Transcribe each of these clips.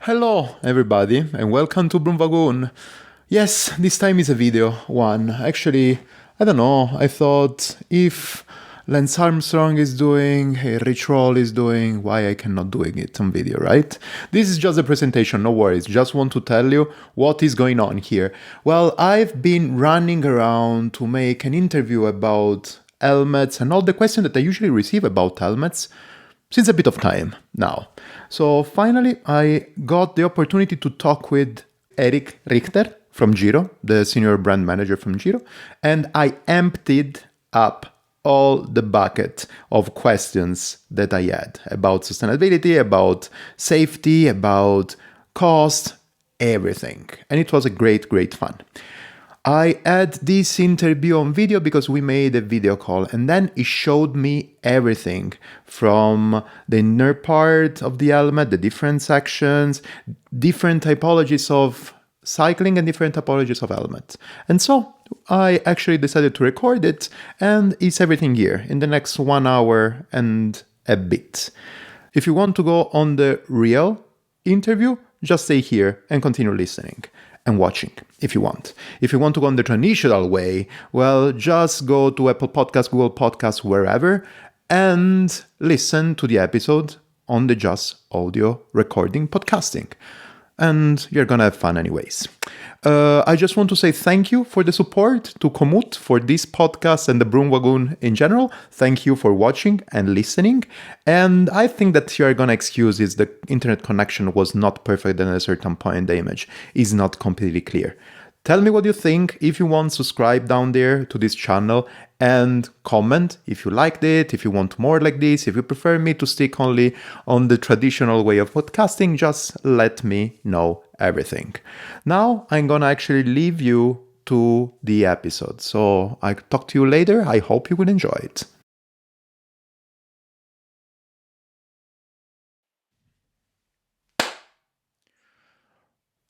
Hello, everybody, and welcome to BroomWagon. Yes, this time is a video one. Actually, I don't know. I thought if Lance Armstrong is doing, Rich Roll is doing, why I cannot doing it on video, right? This is just a presentation, no worries. Just want to tell you what is going on here. Well, I've been running around to make an interview about helmets and all the questions that I usually receive about helmets since a bit of time now. So finally, I got the opportunity to talk with Eric Richter from Giro, the senior brand manager from Giro, and I emptied up all the bucket of questions that I had about sustainability, about safety, about cost, everything. And it was a great, great fun. I had this interview on video because we made a video call, and then it showed me everything from the inner part of the helmet, the different sections, different typologies of cycling and different typologies of helmet. And so I actually decided to record it, and it's everything here in the next 1 hour and a bit. If you want to go on the real interview, just stay here and continue listening and watching if you want. If you want to go on the traditional way, well, just go to Apple Podcasts, Google Podcasts, wherever, and listen to the episode on the Just Audio Recording Podcasting. And you're gonna have fun anyways. I just want to say thank you for the support to Komoot for this podcast and the BroomWagon in general. Thank you for watching and listening. And I think that you're gonna excuse is the internet connection was not perfect and at a certain point the image is not completely clear. Tell me what you think. If you want, subscribe down there to this channel and comment if you liked it, if you want more like this, if you prefer me to stick only on the traditional way of podcasting, just let me know everything. Now I'm gonna actually leave you to the episode. So I'll talk to you later. I hope you will enjoy it.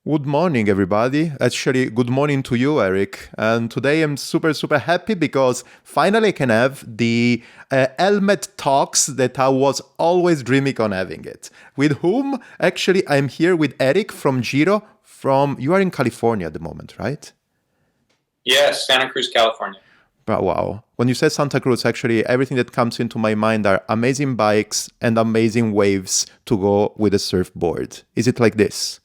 Good morning, everybody. Actually, good morning to you, Eric. And today I'm super, super happy because finally I can have the helmet talks that I was always dreaming on having it. With whom? Actually, I'm here with Eric from Giro. You are in California at the moment, right? Yes, Santa Cruz, California. But wow. When you say Santa Cruz, actually, everything that comes into my mind are amazing bikes and amazing waves to go with a surfboard. Is it like this?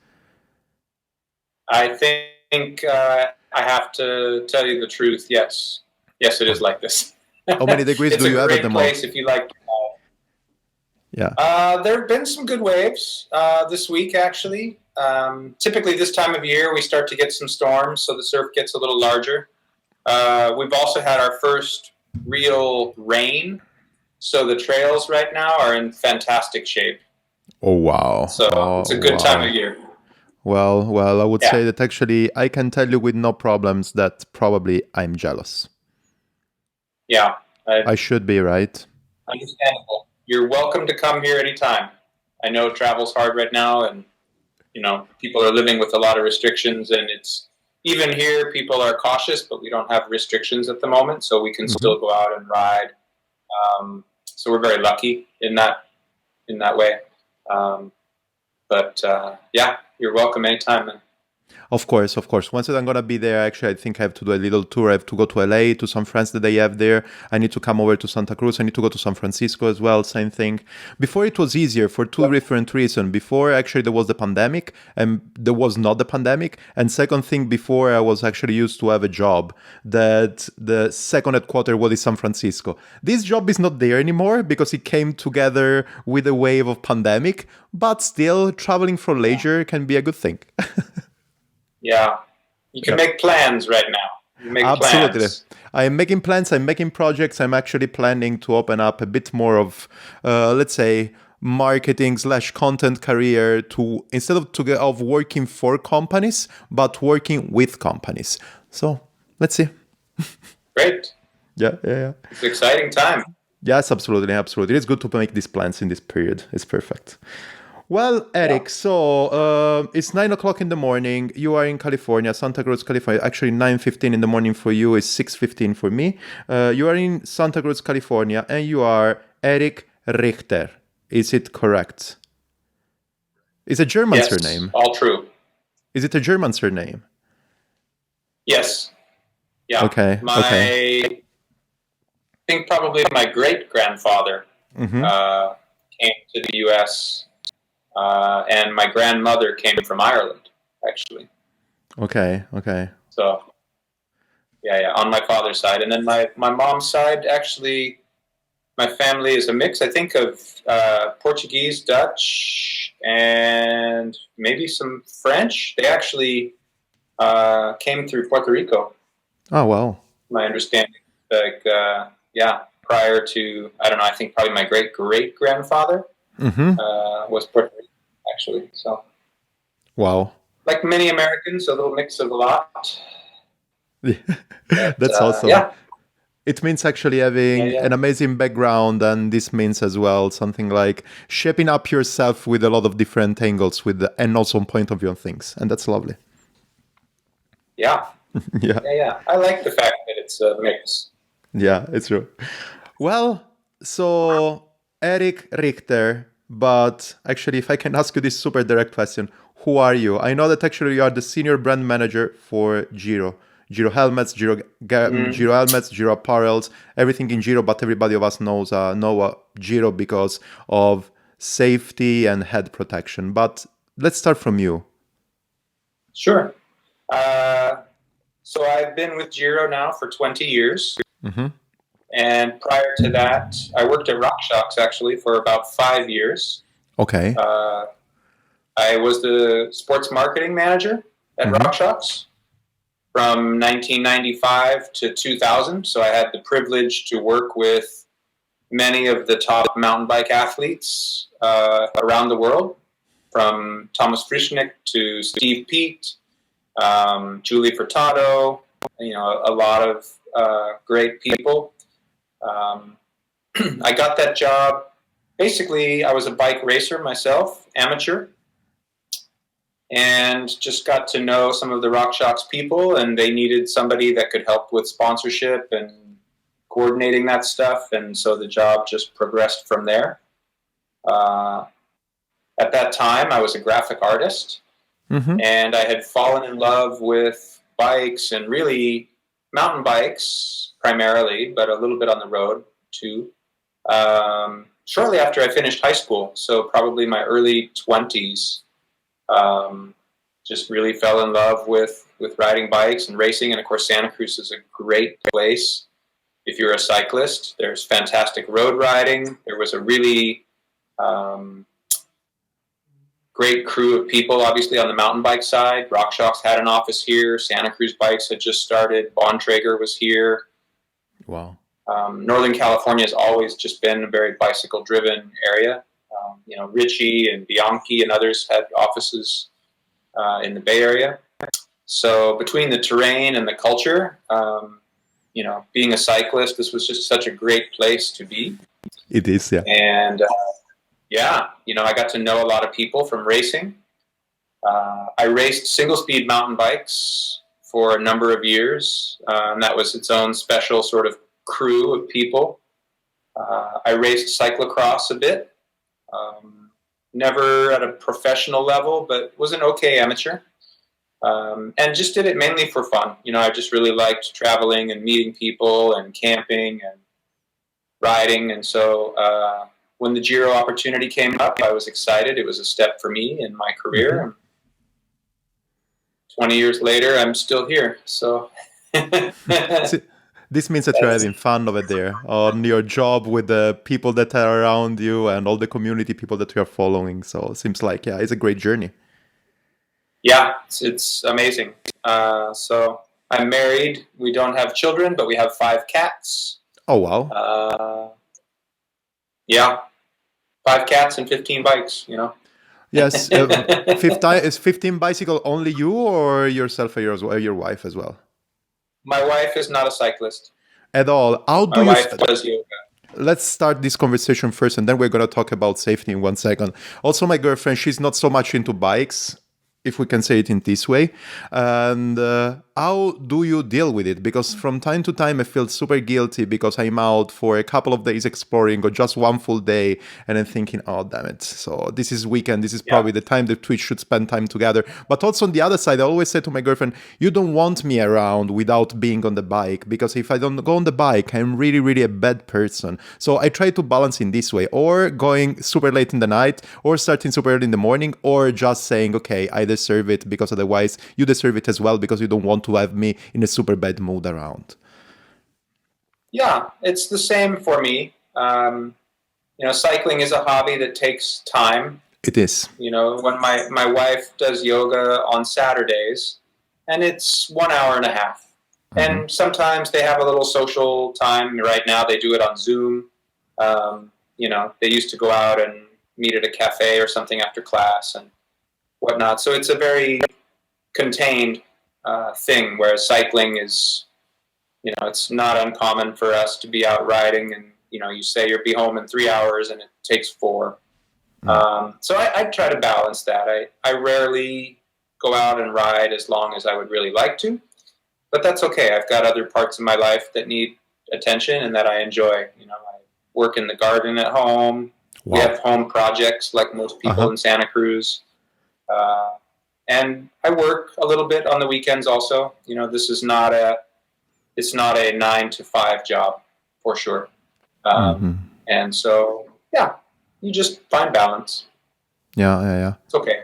I think I have to tell you the truth. Yes. Yes, it is like this. How many degrees do you have at the moment? It's a great place if you like. Yeah. There have been some good waves this week, actually. Typically this time of year, we start to get some storms, so the surf gets a little larger. We've also had our first real rain, so the trails right now are in fantastic shape. Oh, wow. So it's a good time of year. Well, I would say that actually I can tell you with no problems that probably I'm jealous. Yeah. I should be, right? Understandable. You're welcome to come here anytime. I know travel's hard right now, and people are living with a lot of restrictions, and it's even here people are cautious, but we don't have restrictions at the moment, so we can still go out and ride. So we're very lucky in that way. But you're welcome anytime, man. Of course. Once that I'm going to be there, actually, I think I have to do a little tour. I have to go to LA, to some friends that I have there. I need to come over to Santa Cruz. I need to go to San Francisco as well. Same thing. Before it was easier for two different reasons. Before, actually, there was the pandemic and there was not the pandemic. And second thing, before I was actually used to have a job that the second headquarters was in San Francisco. This job is not there anymore because it came together with a wave of pandemic. But still, traveling for leisure can be a good thing. Yeah, you can make plans right now. Absolutely. Plans. I am making plans. I'm making projects. I'm actually planning to open up a bit more of, let's say, marketing/content career to instead of working for companies, but working with companies. So let's see. Great. Yeah. It's an exciting time. Yes, absolutely. It's good to make these plans in this period. It's perfect. Well, Eric, so it's 9 o'clock in the morning. You are in California, Santa Cruz, California. Actually, 9:15 in the morning for you is 6:15 for me. You are in Santa Cruz, California, and you are Eric Richter. Is it correct? Is it a German Yes, surname? all true. Is it a German surname? Yes. Yeah. Okay. Okay. I think probably my great-grandfather Mm-hmm. came to the U.S., and my grandmother came from Ireland, actually. Okay. Okay. So, yeah, on my father's side. And then my mom's side, actually, my family is a mix, I think, of Portuguese, Dutch, and maybe some French. They actually came through Puerto Rico, Oh, wow. my understanding. Like, prior to, I don't know, I think probably my great-great-grandfather Mm-hmm. was Puerto Rican, actually. So, Wow. like many Americans, a little mix of a lot. But, That's awesome. yeah. It means actually having Yeah. an amazing background, and this means as well something like shaping up yourself with a lot of different angles and also point of view on things. And that's lovely. Yeah. Yeah. Yeah. I like the fact that it's a mix. Yeah, it's true. Well, so Eric Richter, but actually, if I can ask you this super direct question, who are you? I know that actually you are the senior brand manager for Giro. Giro helmets, Giro helmets, Giro apparels, everything in Giro, but everybody of us know Giro because of safety and head protection. But let's start from you. Sure. So I've been with Giro now for 20 years. Mm-hmm. And prior to that, I worked at RockShox actually for about 5 years. Okay. I was the sports marketing manager at RockShox from 1995 to 2000. So I had the privilege to work with many of the top mountain bike athletes around the world, from Thomas Frischnick to Steve Peat, Julie Furtado, a lot of great people. I got that job. Basically, I was a bike racer myself, amateur, and just got to know some of the RockShox people, and they needed somebody that could help with sponsorship and coordinating that stuff, and so the job just progressed from there. At that time, I was a graphic artist, and I had fallen in love with bikes, and really mountain bikes primarily, but a little bit on the road too. Shortly after I finished high school, so probably my early 20s, just really fell in love with riding bikes and racing. And of course, Santa Cruz is a great place if you're a cyclist. There's fantastic road riding. There was a really great crew of people, obviously, on the mountain bike side. RockShox had an office here. Santa Cruz Bikes had just started. Bontrager was here. Wow. Northern California has always just been a very bicycle-driven area. Richie and Bianchi and others had offices in the Bay Area. So between the terrain and the culture, being a cyclist, this was just such a great place to be. It is, yeah. And I got to know a lot of people from racing. I raced single-speed mountain bikes for a number of years, and that was its own special sort of crew of people. I raced cyclocross a bit, never at a professional level, but was an okay amateur, and just did it mainly for fun. I just really liked traveling and meeting people and camping and riding, and so when the Giro opportunity came up, I was excited. It was a step for me in my career. 20 years later, I'm still here. So this means that you're having fun over there on your job with the people that are around you and all the community people that you are following. So it seems like, it's a great journey. Yeah, it's amazing. So I'm married. We don't have children, but we have 5 cats. Oh, wow. 5 cats and 15 bikes, Yes. Is 15 bicycle only you or yourself or your wife as well? My wife is not a cyclist. At all. My wife does yoga. Let's start this conversation first, and then we're going to talk about safety in 1 second. Also, my girlfriend, she's not so much into bikes, if we can say it in this way. And how do you deal with it? Because from time to time I feel super guilty because I'm out for a couple of days exploring or just one full day, and I'm thinking, oh damn it. So this is weekend, this is probably the time that we should spend time together. But also on the other side, I always say to my girlfriend, you don't want me around without being on the bike, because if I don't go on the bike, I'm really, really a bad person. So I try to balance in this way, or going super late in the night, or starting super early in the morning, or just saying, okay, I deserve it, because otherwise you deserve it as well, because you don't want to have me in a super bad mood around. Yeah, it's the same for me. Cycling is a hobby that takes time. It is. When my wife does yoga on Saturdays, and it's 1 hour and a half. And sometimes they have a little social time. Right now they do it on Zoom. They used to go out and meet at a cafe or something after class and whatnot. So it's a very contained thing, whereas cycling is, it's not uncommon for us to be out riding and, you say you'll be home in 3 hours and it takes 4. So I try to balance that. I rarely go out and ride as long as I would really like to, but that's okay. I've got other parts of my life that need attention and that I enjoy. I work in the garden at home. Wow. We have home projects like most people in Santa Cruz. And I work a little bit on the weekends also. This is it's not a 9 to 5 job for sure. And so, you just find balance. Yeah. It's okay.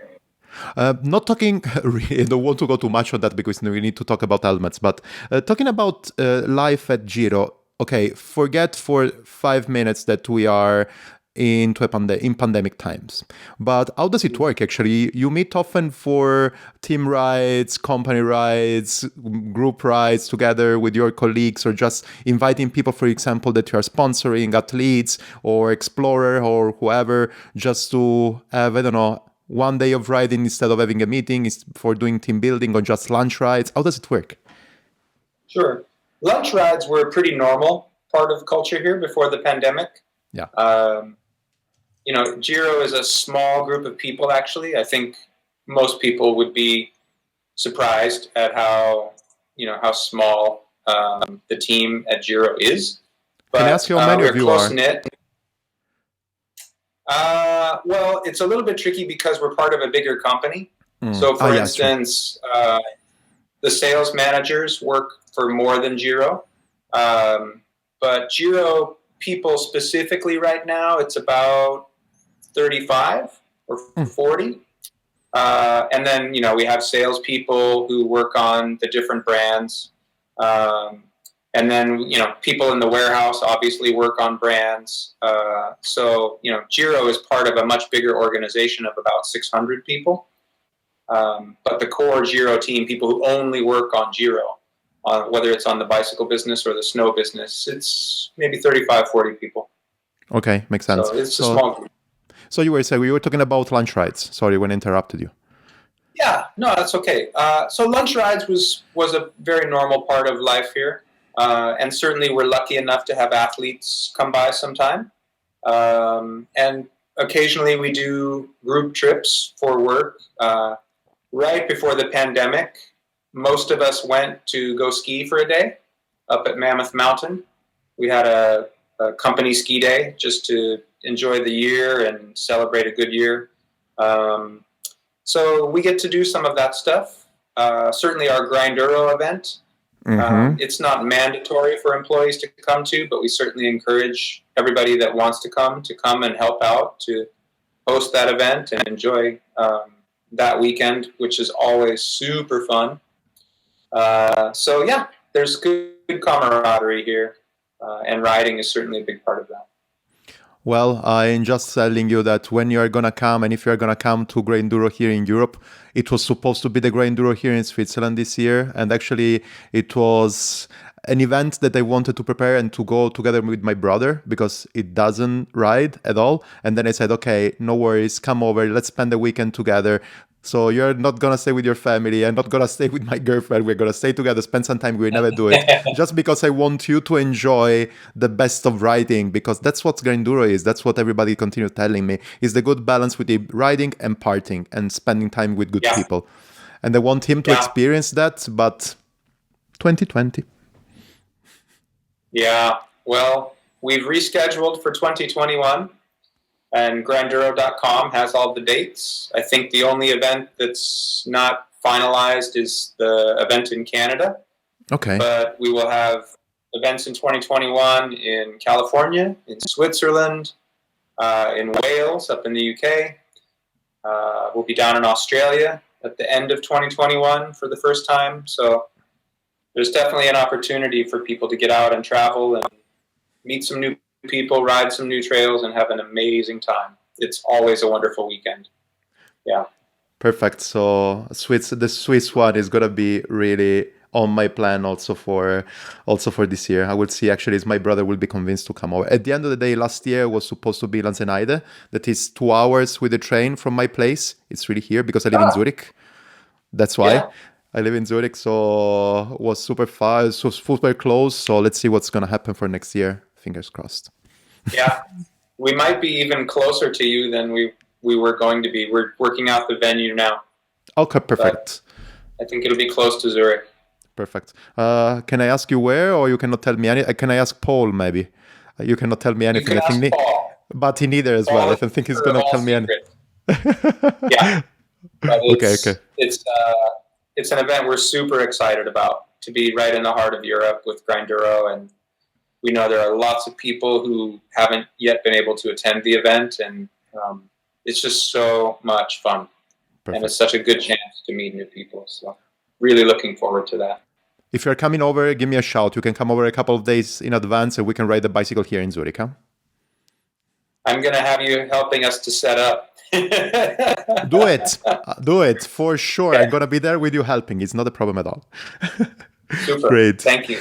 Not talking, really, I don't want to go too much on that because we need to talk about helmets, but talking about life at Giro, okay, forget for 5 minutes that we are in pandemic times. But how does it work actually? You meet often for team rides, company rides, group rides together with your colleagues, or just inviting people, for example, that you are sponsoring, athletes or explorer or whoever, just to have, I don't know, one day of riding instead of having a meeting is for doing team building, or just lunch rides. How does it work? Sure. Lunch rides were a pretty normal part of culture here before the pandemic. Yeah. Giro is a small group of people, actually. I think most people would be surprised at how small the team at Giro is. But, can I ask you how many of you are? Knit. Well, it's a little bit tricky because we're part of a bigger company. So, for instance, the sales managers work for more than Giro. But Giro people specifically right now, it's about 35 or 40. And then, we have salespeople who work on the different brands. And then, people in the warehouse obviously work on brands. So, Giro is part of a much bigger organization of about 600 people. But the core Giro team, people who only work on Giro, whether it's on the bicycle business or the snow business, it's maybe 35, 40 people. Okay, makes sense. So it's a small group. So you were saying, we were talking about lunch rides. Sorry when I interrupted you. Yeah, no, that's okay. So lunch rides was a very normal part of life here. And certainly we're lucky enough to have athletes come by sometime. And occasionally we do group trips for work. Right before the pandemic, most of us went to go ski for a day up at Mammoth Mountain. We had a company ski day just to enjoy the year and celebrate a good year. So we get to do some of that stuff. Certainly our Grinduro event. It's not mandatory for employees to come to, but we certainly encourage everybody that wants to come and help out to host that event and enjoy that weekend, which is always super fun. So yeah, there's good camaraderie here, and riding is certainly a big part of that. Well, I'm just telling you that when you're gonna come, and if you're gonna come to Grinduro here in Europe, it was supposed to be the Grinduro here in Switzerland this year, and actually it was an event that I wanted to prepare and to go together with my brother, because it doesn't ride at all. And then I said, okay, no worries, come over, let's spend the weekend together. So you're not going to stay with your family. I'm not going to stay with my girlfriend. We're going to stay together, spend some time. We never do it. Just because I want you to enjoy the best of riding, because that's what Grinduro is. That's what everybody continues telling me, is the good balance with the riding and partying and spending time with good people. And I want him to experience that, but 2020. Yeah, well, we've rescheduled for 2021, and Grinduro.com has all the dates. I think the only event that's not finalized is the event in Canada. Okay. But we will have events in 2021 in California, in Switzerland, in Wales, up in the UK. We'll be down in Australia at the end of 2021 for the first time. So there's definitely an opportunity for people to get out and travel and meet some new people, ride some new trails, and have an amazing time. It's always a wonderful weekend. Yeah. Perfect. So the Swiss one is gonna be really on my plan also for this year. I will see. Actually, my brother will be convinced to come over. At the end of the day, last year was supposed to be Lanzenheide. That is 2 hours with the train from my place. It's really here because I live in Zurich. That's why. Yeah. I live in Zurich, so it was super far, it was super close. So let's see what's gonna happen for next year. Fingers crossed. Yeah, we might be even closer to you than we were going to be. We're working out the venue now. Okay, perfect. But I think it'll be close to Zurich. Perfect. Can I ask you where, or you cannot tell me any? Can I ask Paul maybe? You cannot tell me anything. You can ask Paul. But he neither as Paul, well. I don't think he's gonna tell me anything. Yeah. But Okay. It's an event we're super excited about, to be right in the heart of Europe with Grinduro, and we know there are lots of people who haven't yet been able to attend the event, and it's just so much fun. Perfect. And it's such a good chance to meet new people. So really looking forward to that. If you're coming over, give me a shout. You can come over a couple of days in advance and we can ride the bicycle here in Zurich, huh? I'm going to have you helping us to set up. Do it for sure. Okay. I'm going to be there with you helping. It's not a problem at all. Super. Great. Thank you.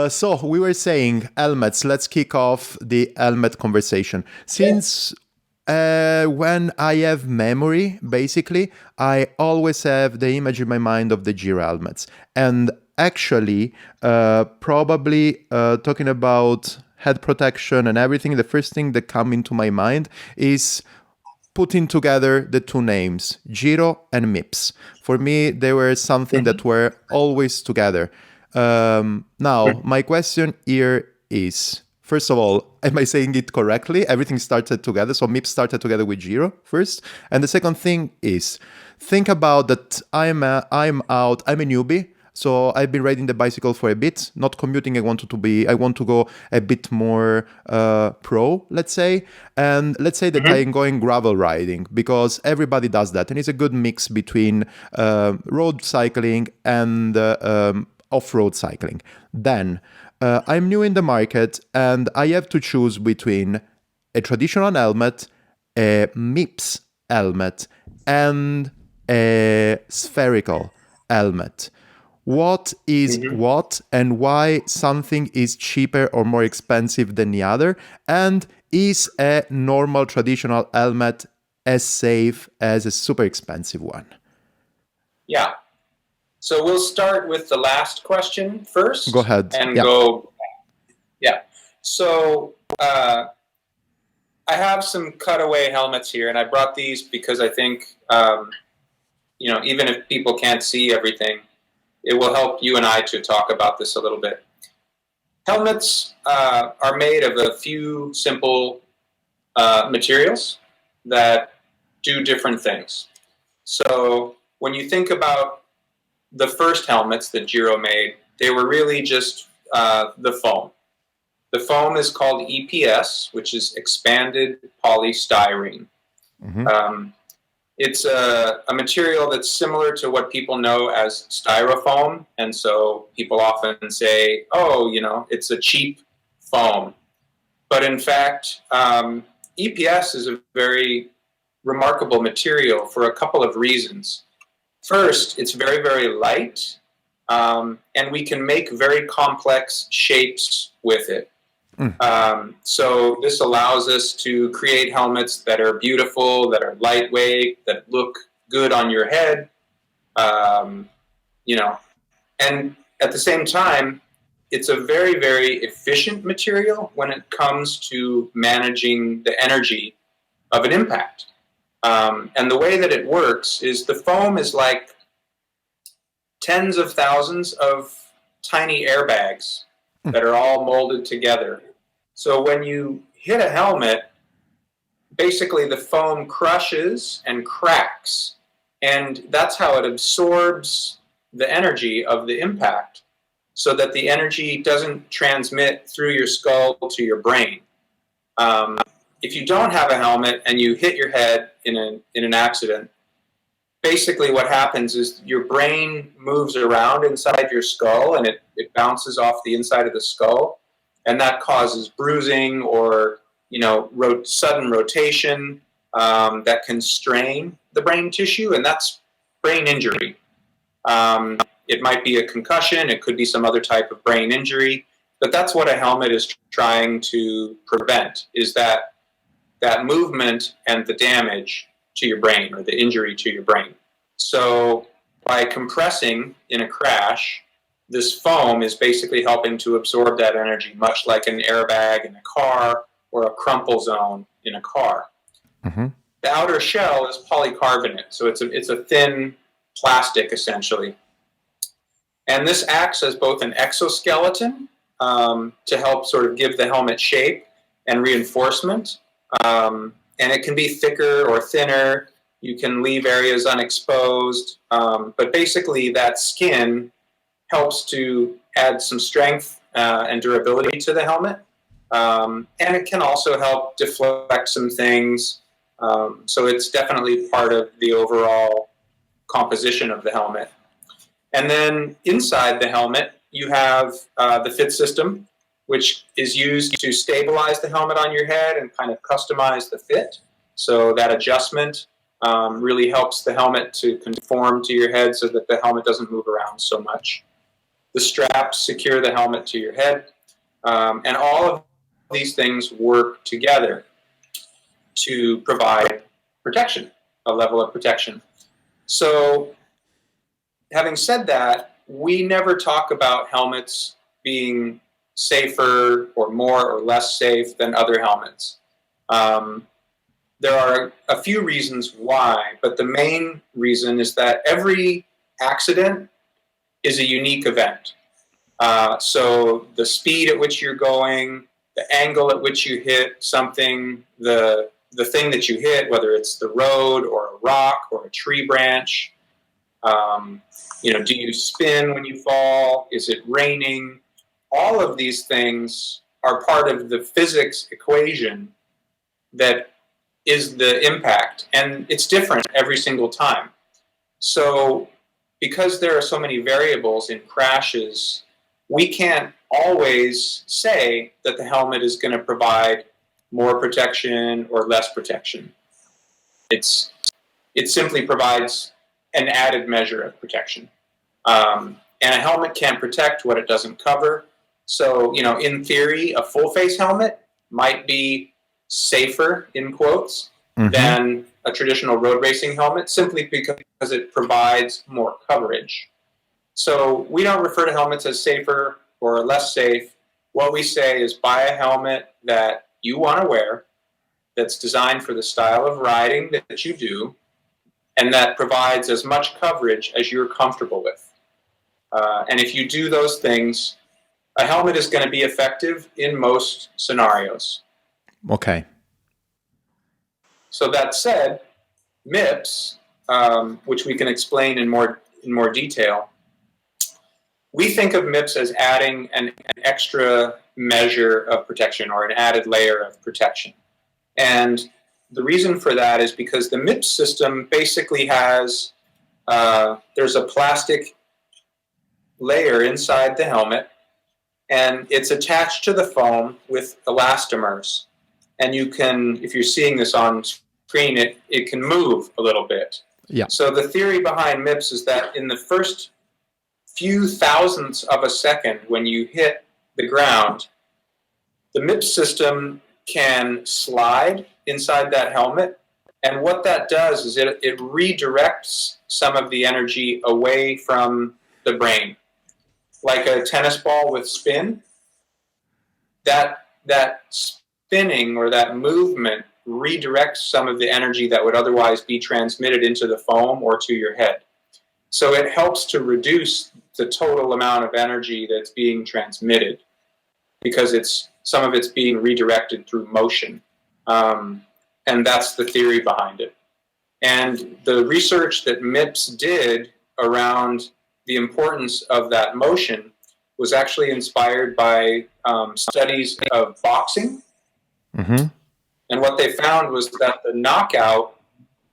So we were saying helmets. Let's kick off the helmet conversation. Since when I have memory, basically, I always have the image in my mind of the Giro helmets. And actually, probably talking about head protection and everything, the first thing that come into my mind is putting together the two names, Giro and Mips. For me, they were something that were always together. Now, my question here is, first of all, am I saying it correctly? Everything started together. So Mips started together with Giro first. And the second thing is, think about that I'm a newbie. So I've been riding the bicycle for a bit, not commuting. I want to go a bit more pro, let's say. And let's say that I'm going gravel riding because everybody does that. And it's a good mix between road cycling and off-road cycling. Then I'm new in the market and I have to choose between a traditional helmet, a Mips helmet, and a spherical helmet. What is what and why something is cheaper or more expensive than the other? And is a normal traditional helmet as safe as a super expensive one? Yeah. So we'll start with the last question first. Go ahead. And go. Yeah. So I have some cutaway helmets here, and I brought these because I think, even if people can't see everything, it will help you and I to talk about this a little bit. Helmets are made of a few simple materials that do different things. So when you think about the first helmets that Giro made, they were really just the foam. The foam is called EPS, which is expanded polystyrene. It's a material that's similar to what people know as styrofoam. And so people often say, it's a cheap foam. But in fact, EPS is a very remarkable material for a couple of reasons. First, it's very, very light, and we can make very complex shapes with it. So this allows us to create helmets that are beautiful, that are lightweight, that look good on your head, and at the same time, it's a very, very efficient material when it comes to managing the energy of an impact. And the way that it works is the foam is like tens of thousands of tiny airbags that are all molded together. So when you hit a helmet, basically the foam crushes and cracks, and that's how it absorbs the energy of the impact, so that the energy doesn't transmit through your skull to your brain. If you don't have a helmet and you hit your head in an accident, basically what happens is your brain moves around inside your skull, and it bounces off the inside of the skull, and that causes bruising or sudden rotation that can strain the brain tissue, and that's brain injury. It might be a concussion, it could be some other type of brain injury, but that's what a helmet is trying to prevent, is that movement and the damage to your brain, or the injury to your brain. So by compressing in a crash, this foam is basically helping to absorb that energy, much like an airbag in a car or a crumple zone in a car. Mm-hmm. The outer shell is polycarbonate, so it's a thin plastic, essentially. And this acts as both an exoskeleton to help sort of give the helmet shape and reinforcement. And it can be thicker or thinner. You can leave areas unexposed. But basically, that skin helps to add some strength and durability to the helmet. And it can also help deflect some things. So it's definitely part of the overall composition of the helmet. And then inside the helmet, you have the fit system, which is used to stabilize the helmet on your head and kind of customize the fit. So that adjustment really helps the helmet to conform to your head so that the helmet doesn't move around so much. The straps secure the helmet to your head. And all of these things work together to provide protection, a level of protection. So having said that, we never talk about helmets being safer or more or less safe than other helmets. There are a few reasons why, but the main reason is that every accident is a unique event. So the speed at which you're going, the angle at which you hit something, the thing that you hit, whether it's the road or a rock or a tree branch, do you spin when you fall? Is it raining? All of these things are part of the physics equation that is the impact, and it's different every single time. So because there are so many variables in crashes, we can't always say that the helmet is going to provide more protection or less protection. It simply provides an added measure of protection. And a helmet can't protect what it doesn't cover. So, in theory, a full-face helmet might be safer, in quotes, than a traditional road racing helmet, simply because it provides more coverage. So we don't refer to helmets as safer or less safe. What we say is buy a helmet that you want to wear, that's designed for the style of riding that you do, and that provides as much coverage as you're comfortable with. And if you do those things, a helmet is going to be effective in most scenarios. Okay. So that said, Mips, which we can explain in more detail, we think of Mips as adding an extra measure of protection, or an added layer of protection. And the reason for that is because the Mips system basically has, there's a plastic layer inside the helmet, and it's attached to the foam with elastomers. And you can, if you're seeing this on screen, it can move a little bit. Yeah. So the theory behind Mips is that in the first few thousandths of a second when you hit the ground, the Mips system can slide inside that helmet. And what that does is it redirects some of the energy away from the brain. Like a tennis ball with spin, that spinning or that movement redirects some of the energy that would otherwise be transmitted into the foam or to your head. So it helps to reduce the total amount of energy that's being transmitted because some of it's being redirected through motion. And that's the theory behind it. And the research that Mips did around the importance of that motion was actually inspired by studies of boxing. Mm-hmm. And what they found was that the knockout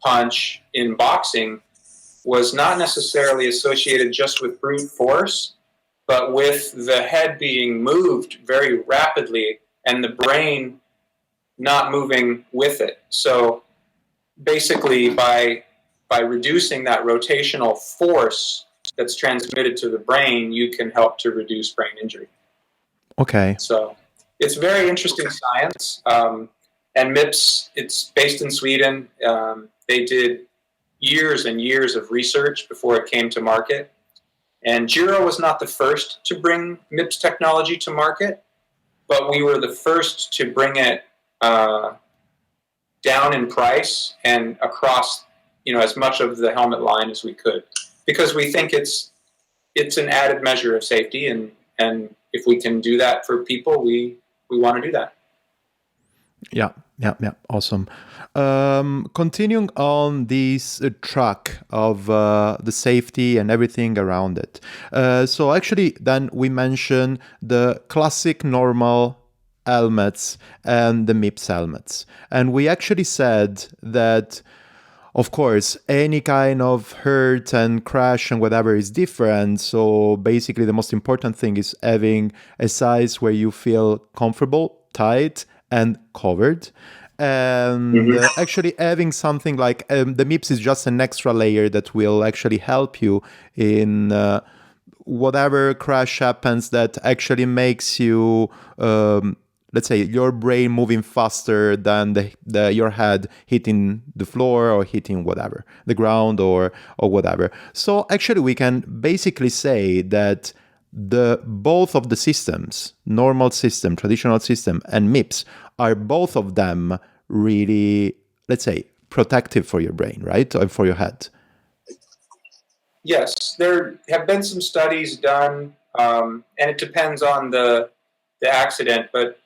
punch in boxing was not necessarily associated just with brute force, but with the head being moved very rapidly and the brain not moving with it. So basically, by reducing that rotational force that's transmitted to the brain, you can help to reduce brain injury. Okay. So it's very interesting science. And Mips, it's based in Sweden. They did years and years of research before it came to market. And Giro was not the first to bring Mips technology to market, but we were the first to bring it down in price and across, as much of the helmet line as we could, because we think it's an added measure of safety, and if we can do that for people, we want to do that. Yeah, awesome. Continuing on this track of the safety and everything around it. So actually, then we mentioned the classic normal helmets and the Mips helmets. And we actually said that, of course, any kind of hurt and crash and whatever is different. So basically, the most important thing is having a size where you feel comfortable, tight, and covered. And actually having something like the Mips is just an extra layer that will actually help you in whatever crash happens that actually makes you let's say your brain moving faster than your head hitting the floor or hitting whatever, the ground or whatever. So actually we can basically say that both of the systems, normal system, traditional system, and Mips, are both of them really, let's say, protective for your brain, right? Or for your head. Yes, there have been some studies done, and it depends on the accident, but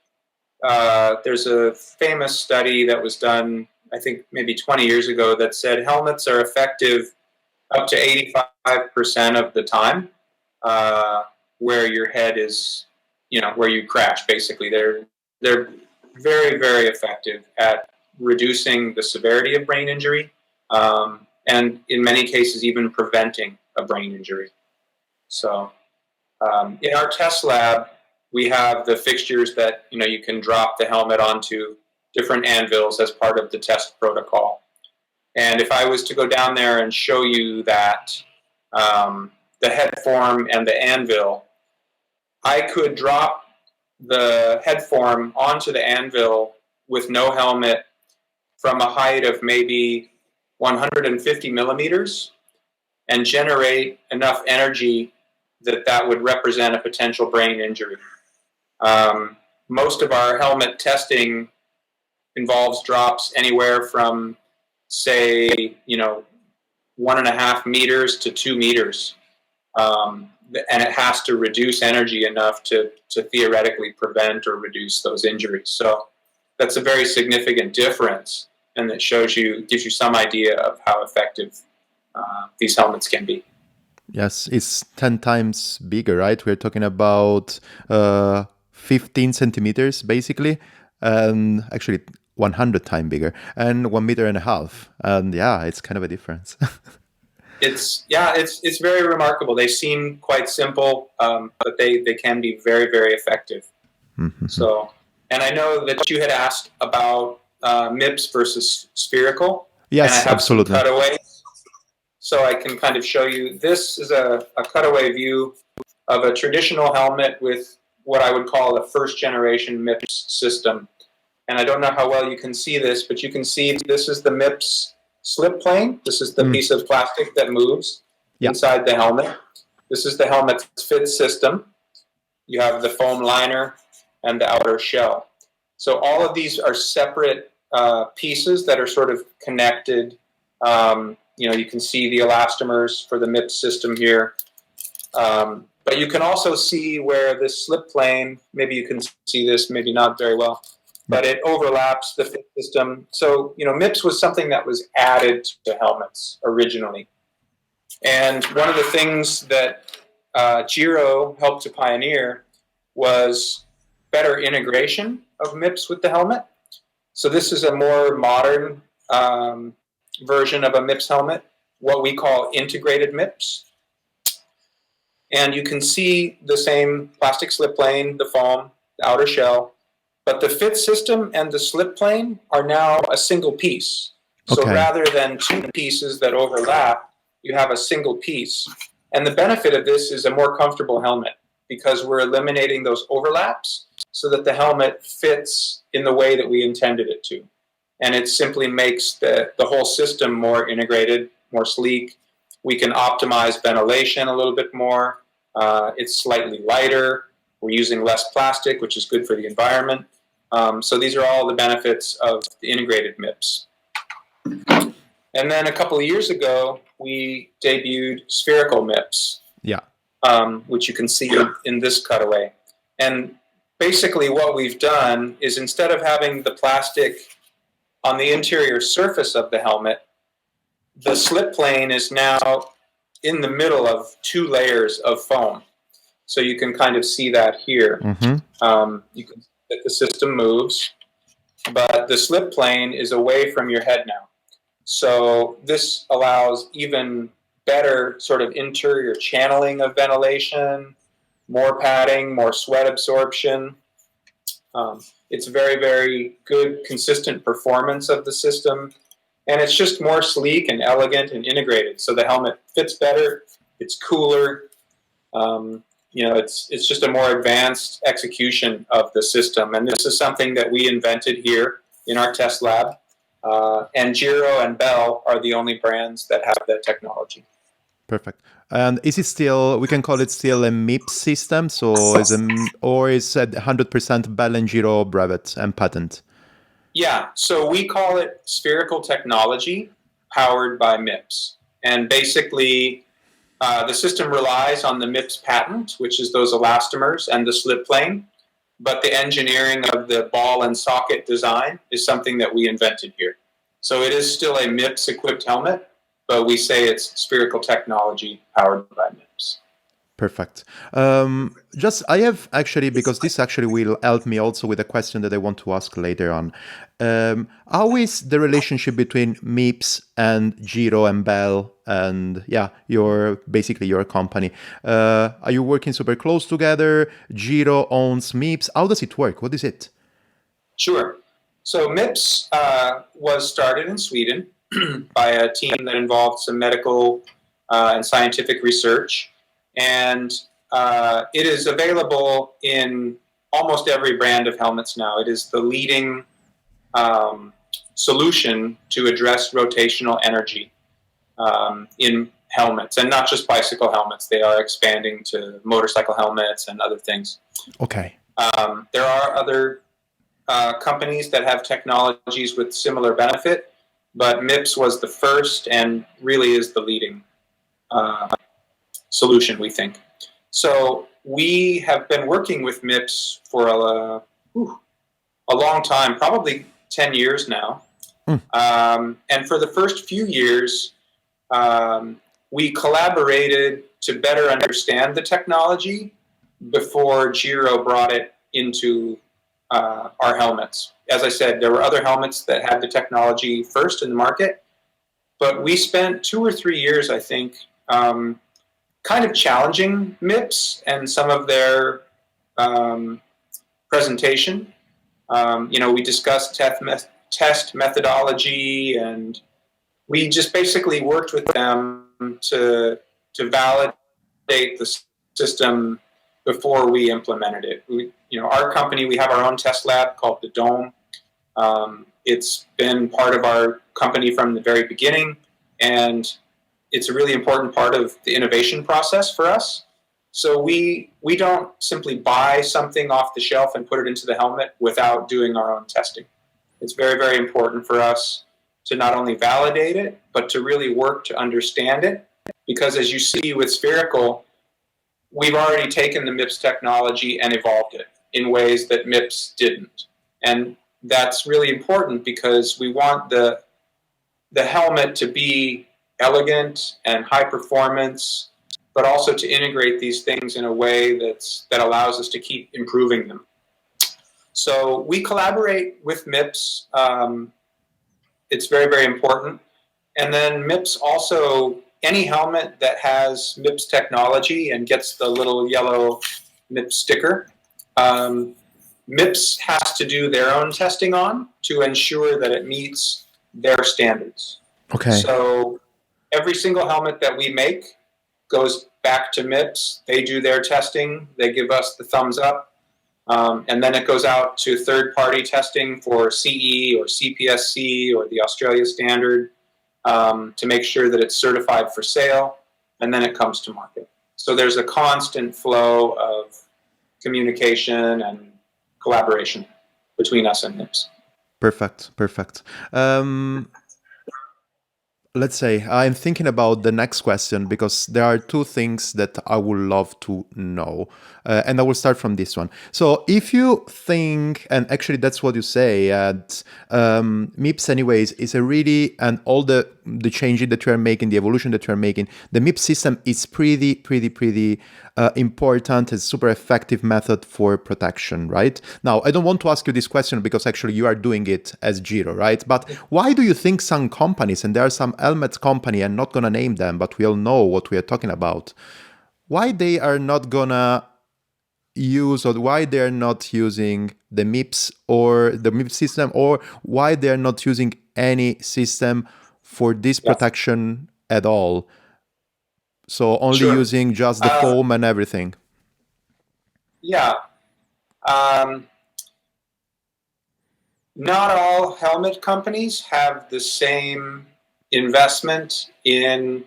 there's a famous study that was done, I think maybe 20 years ago, that said helmets are effective up to 85% of the time where your head is, where you crash, basically. They're very, very effective at reducing the severity of brain injury, and in many cases even preventing a brain injury. So in our test lab, we have the fixtures that you can drop the helmet onto different anvils as part of the test protocol. And if I was to go down there and show you that the head form and the anvil, I could drop the head form onto the anvil with no helmet from a height of maybe 150 millimeters and generate enough energy that would represent a potential brain injury. Most of our helmet testing involves drops anywhere from, say, 1.5 meters to 2 meters. And it has to reduce energy enough to theoretically prevent or reduce those injuries. So that's a very significant difference, and that gives you some idea of how effective these helmets can be. Yes, it's 10 times bigger, right? We're talking about 15 centimeters, basically, and actually 100 times bigger, and 1.5 meters. And yeah, it's kind of a difference. It's very remarkable. They seem quite simple, but they can be very, very effective. Mm-hmm. So, and I know that you had asked about Mips versus spherical. Yes, and I have absolutely. Some cutaways, so I can kind of show you. This is a cutaway view of a traditional helmet with what I would call a first-generation Mips system. And I don't know how well you can see this, but you can see this is the Mips slip plane. This is the piece of plastic that moves inside the helmet. This is the helmet's fit system. You have the foam liner and the outer shell. So all of these are separate pieces that are sort of connected You can see the elastomers for the Mips system here. But you can also see where this slip plane, maybe you can see this, maybe not very well, but it overlaps the fit system. So, Mips was something that was added to helmets originally. And one of the things that Giro helped to pioneer was better integration of Mips with the helmet. So this is a more modern version of a Mips helmet, what we call integrated Mips. And you can see the same plastic slip plane, the foam, the outer shell, but the fit system and the slip plane are now a single piece. So rather than two pieces that overlap, you have a single piece. And the benefit of this is a more comfortable helmet because we're eliminating those overlaps so that the helmet fits in the way that we intended it to. And it simply makes the whole system more integrated, more sleek. We can optimize ventilation a little bit more. It's slightly lighter. We're using less plastic, which is good for the environment. So these are all the benefits of the integrated Mips. And then a couple of years ago, we debuted spherical Mips, which you can see in this cutaway. And basically what we've done is instead of having the plastic on the interior surface of the helmet, the slip plane is now in the middle of two layers of foam. So you can kind of see that here. You can see that the system moves, but the slip plane is away from your head now. So this allows even better sort of interior channeling of ventilation, more padding, more sweat absorption. It's very, very good, consistent performance of the system. And it's just more sleek and elegant and integrated. So the helmet fits better. It's cooler. It's just a more advanced execution of the system. And this is something that we invented here in our test lab. And Giro and Bell are the only brands that have that technology. Perfect. And is it still, we can call it still a Mips system? So is it 100% Bell and Giro brevet and patent? Yeah, so we call it spherical technology powered by Mips. And basically, the system relies on the Mips patent, which is those elastomers and the slip plane. But the engineering of the ball and socket design is something that we invented here. So it is still a Mips-equipped helmet, but we say it's spherical technology powered by Mips. Perfect. I have actually, because this actually will help me also with a question that I want to ask later on. How is the relationship between Mips and Giro and Bell and your company? Are you working super close together? Giro owns Mips. How does it work? What is it? Sure. So Mips was started in Sweden by a team that involved some medical and scientific research. And it is available in almost every brand of helmets now. It is the leading solution to address rotational energy in helmets, and not just bicycle helmets. They are expanding to motorcycle helmets and other things. Okay. There are other companies that have technologies with similar benefit, but Mips was the first and really is the leading solution, we think. So we have been working with Mips for a long time, probably 10 years now. And for the first few years, we collaborated to better understand the technology before Giro brought it into our helmets. As I said, there were other helmets that had the technology first in the market, but we spent 2 or 3 years, I think, kind of challenging Mips and some of their presentation. We discussed test methodology, and we just basically worked with them to validate the system before we implemented it. Our company, we have our own test lab called the Dome. It's been part of our company from the very beginning, and it's a really important part of the innovation process for us. So we don't simply buy something off the shelf and put it into the helmet without doing our own testing. It's very, very important for us to not only validate it, but to really work to understand it. Because as you see with spherical, we've already taken the Mips technology and evolved it in ways that Mips didn't. And that's really important because we want the helmet to be elegant and high performance, but also to integrate these things in a way that allows us to keep improving them. So we collaborate with Mips. It's very, very important. And then Mips also, any helmet that has Mips technology and gets the little yellow Mips sticker, Mips has to do their own testing on to ensure that it meets their standards. Okay. So every single helmet that we make goes back to Mips. They do their testing. They give us the thumbs up. And then it goes out to third-party testing for CE or CPSC or the Australia standard to make sure that it's certified for sale. And then it comes to market. So there's a constant flow of communication and collaboration between us and Mips. Perfect. Let's say I'm thinking about the next question because there are two things that I would love to know. And I will start from this one. So if you think, and actually that's what you say, Mips anyways is a really, and all the changing that you are making, the evolution that you are making, the Mips system is pretty important and super effective method for protection, right? Now, I don't want to ask you this question because actually you are doing it as Giro, right? But why do you think some companies, and there are some helmet company, I'm not gonna name them, but we all know what we are talking about, why they are not gonna use, or why they're not using the Mips or the Mips system, or why they're not using any system for this protection at all? So only using just the foam and everything. Yeah. Not all helmet companies have the same investment in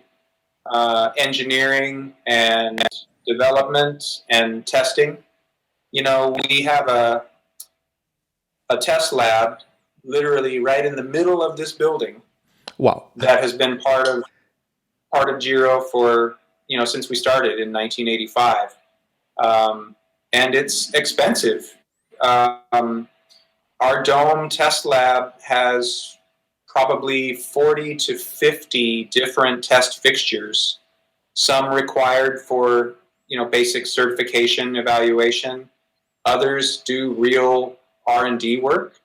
engineering and development and testing. You know, we have a test lab literally right in the middle of this building. Wow. That has been part of Giro for, since we started in 1985. And it's expensive. Our dome test lab has probably 40 to 50 different test fixtures, some required for, basic certification evaluation. Others do real R&D work.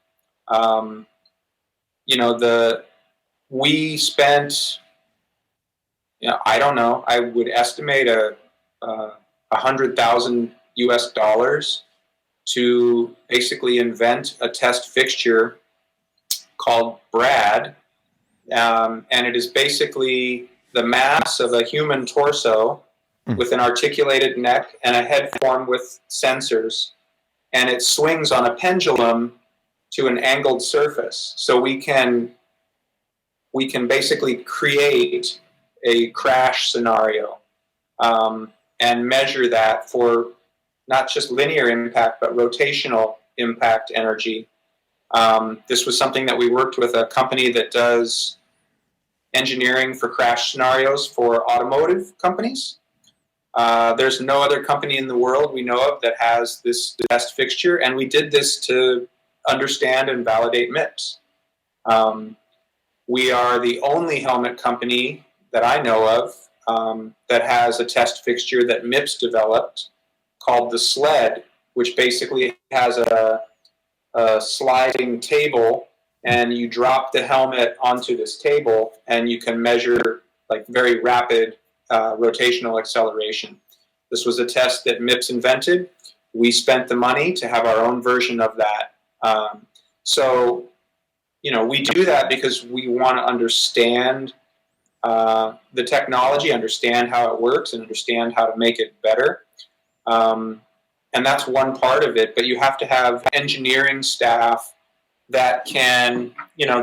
We spent, I don't know, I would estimate $100,000 US to basically invent a test fixture called Brad. And it is basically the mass of a human torso with an articulated neck and a head form with sensors. And it swings on a pendulum to an angled surface. So we can basically create a crash scenario and measure that for not just linear impact, but rotational impact energy. This was something that we worked with a company that does engineering for crash scenarios for automotive companies. There's no other company in the world we know of that has this test fixture, and we did this to understand and validate Mips. We are the only helmet company that I know of that has a test fixture that Mips developed called the sled, which basically has a sliding table, and you drop the helmet onto this table and you can measure like very rapid rotational acceleration. This was a test that Mips invented. We spent the money to have our own version of that. We do that because we want to understand the technology, understand how it works, and understand how to make it better. And that's one part of it, but you have to have engineering staff that can,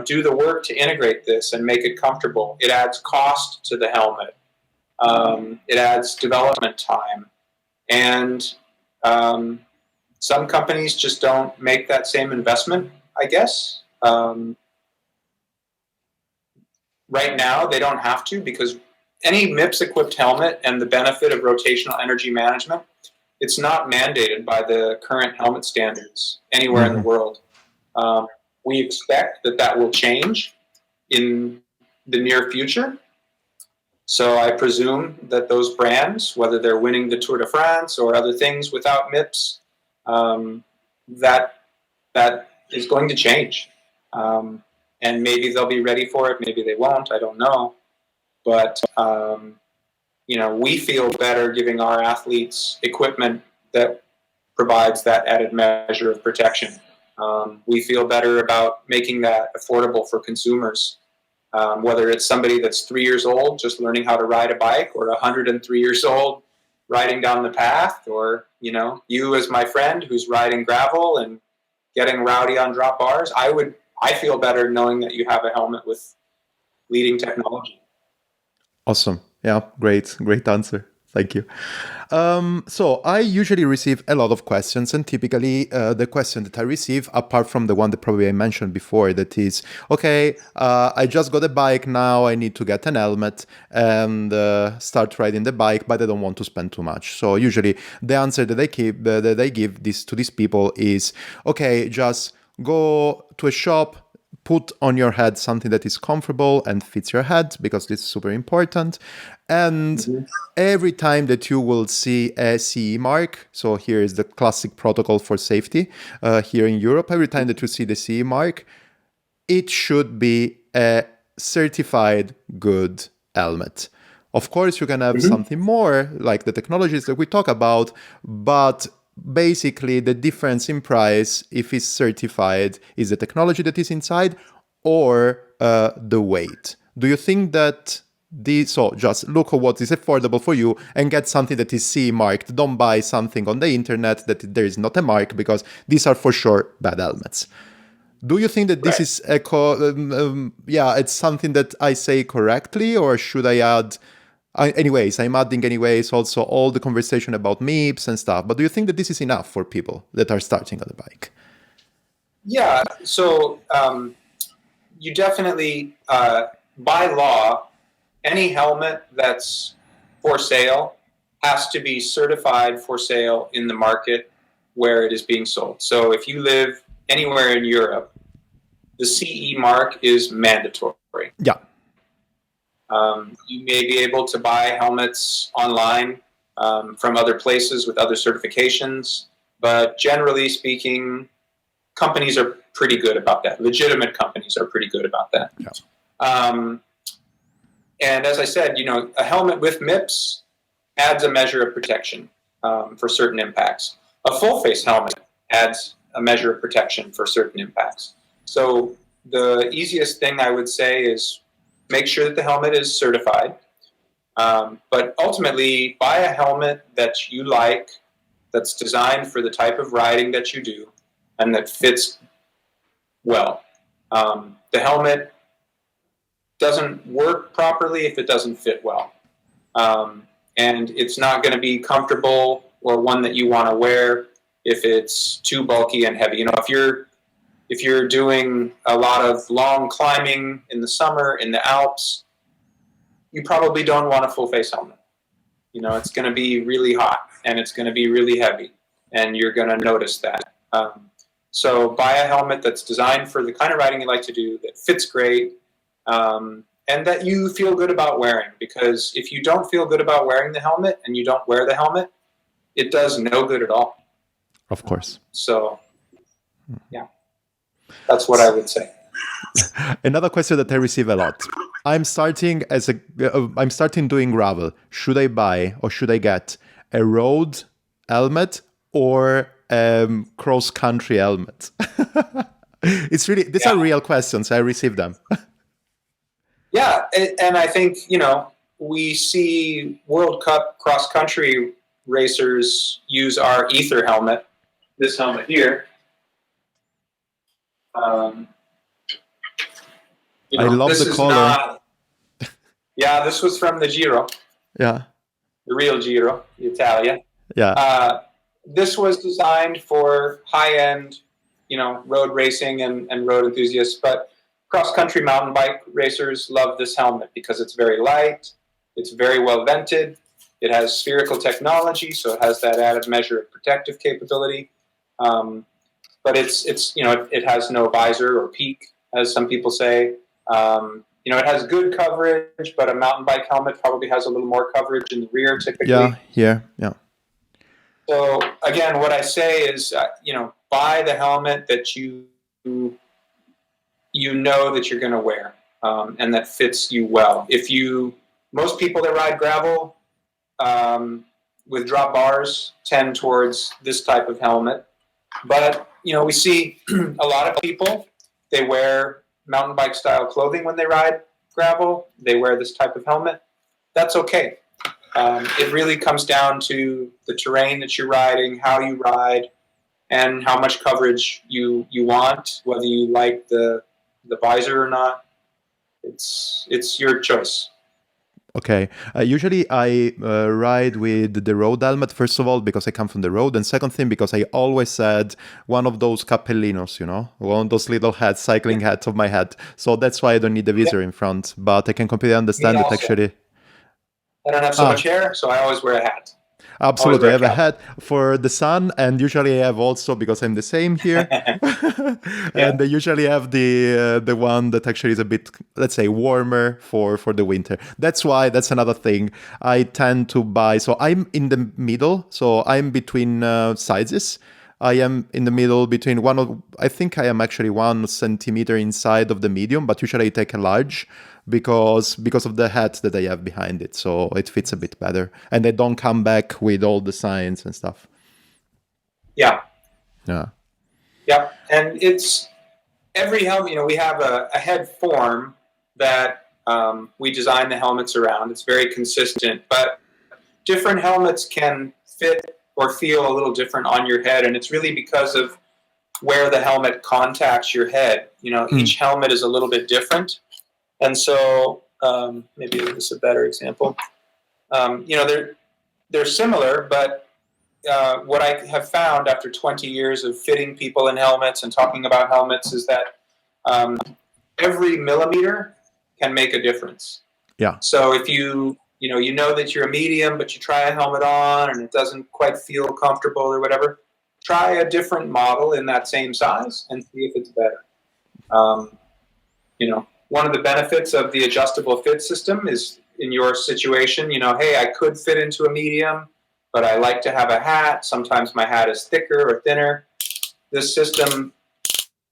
do the work to integrate this and make it comfortable. It adds cost to the helmet. It adds development time. And some companies just don't make that same investment, I guess. Right now, they don't have to, because any MIPS-equipped helmet and the benefit of rotational energy management, it's not mandated by the current helmet standards anywhere in the world. We expect that will change in the near future. So I presume that those brands, whether they're winning the Tour de France or other things without MIPS, that is going to change. And maybe they'll be ready for it, maybe they won't, I don't know. But, we feel better giving our athletes equipment that provides that added measure of protection. We feel better about making that affordable for consumers, whether it's somebody that's 3 years old just learning how to ride a bike, or 103 years old riding down the path, or, you as my friend who's riding gravel and getting rowdy on drop bars. I feel better knowing that you have a helmet with leading technology. Awesome. Yeah, great answer. Thank you. So I usually receive a lot of questions, and typically the question that I receive, apart from the one that probably I mentioned before, that is, okay, I just got a bike, now I need to get an helmet and start riding the bike, but I don't want to spend too much. So usually the answer that I give to these people is, okay, just go to a shop, put on your head something that is comfortable and fits your head, because this is super important. And every time that you will see a CE mark, so here is the classic protocol for safety here in Europe, every time that you see the CE mark, it should be a certified good helmet. Of course, you can have something more, like the technologies that we talk about, but basically the difference in price, if it's certified, is the technology that is inside or the weight. Do you think that so just look at what is affordable for you and get something that is CE marked? Don't buy something on the internet that there is not a mark, because these are for sure bad helmets. Do you think that this is it's something that I say correctly, or should I add? I'm adding also all the conversation about Mips and stuff. But do you think that this is enough for people that are starting on the bike? Yeah. So you definitely, by law, any helmet that's for sale has to be certified for sale in the market where it is being sold. So if you live anywhere in Europe, the CE mark is mandatory. Yeah. You may be able to buy helmets online from other places with other certifications, but generally speaking, companies are pretty good about that. Legitimate companies are pretty good about that. Yeah. And as I said, a helmet with MIPS adds a measure of protection for certain impacts. A full face helmet adds a measure of protection for certain impacts. So the easiest thing I would say is make sure that the helmet is certified. But ultimately, buy a helmet that you like, that's designed for the type of riding that you do, and that fits well. The helmet doesn't work properly if it doesn't fit well. And it's not going to be comfortable or one that you want to wear if it's too bulky and heavy. If you're doing a lot of long climbing in the summer in the Alps, you probably don't want a full face helmet. It's going to be really hot and it's going to be really heavy, and you're going to notice that. So buy a helmet that's designed for the kind of riding you like to do, that fits great, and that you feel good about wearing. Because if you don't feel good about wearing the helmet and you don't wear the helmet, it does no good at all. Of course. So, yeah. That's what I would say. Another question that I receive a lot. I'm starting doing gravel. Should I buy or should I get a road helmet or cross country helmet? These are real questions. I receive them. Yeah, and I think we see World Cup cross country racers use our Ether helmet. This helmet here. I love the color. This was from the Giro. Yeah. The real Giro, Italia. Yeah. This was designed for high-end, road racing and road enthusiasts. But cross-country mountain bike racers love this helmet because it's very light, it's very well vented, it has spherical technology, so it has that added measure of protective capability. But it has no visor or peak, as some people say. It has good coverage, but a mountain bike helmet probably has a little more coverage in the rear typically. Yeah. So again, what I say is, buy the helmet that you know that you're going to wear and that fits you well. Most people that ride gravel with drop bars tend towards this type of helmet, but we see a lot of people, they wear mountain bike style clothing when they ride gravel. They wear this type of helmet. That's okay. It really comes down to the terrain that you're riding, how you ride, and how much coverage you want, whether you like the visor or not. It's your choice. Okay. Usually I ride with the road helmet, first of all, because I come from the road. And second thing, because I always had one of those cappellinos, one of those little hats, cycling hats of my head. So that's why I don't need the visor in front. But I can completely understand that actually. I don't have so much hair, so I always wear a hat. Absolutely. I have a hat for the sun, and usually I have also, because I'm the same here, and I usually have the one that actually is a bit, let's say, warmer for the winter. That's another thing. I tend to buy, so I'm in the middle, so I'm between sizes. I am in the middle between I think I am actually 1 centimeter inside of the medium, but usually I take a large because of the hat that I have behind it. So it fits a bit better. And I don't come back with all the signs and stuff. Yeah. Yeah. Yeah. And it's every helmet, we have a head form that we design the helmets around. It's very consistent, but different helmets can fit or feel a little different on your head, and it's really because of where the helmet contacts your head. Each helmet is a little bit different, and so maybe this is a better example. They're similar, but what I have found after 20 years of fitting people in helmets and talking about helmets is that every millimeter can make a difference. Yeah. So if you know that you're a medium, but you try a helmet on and it doesn't quite feel comfortable or whatever, try a different model in that same size and see if it's better. One of the benefits of the adjustable fit system is in your situation, hey, I could fit into a medium, but I like to have a hat. Sometimes my hat is thicker or thinner. This system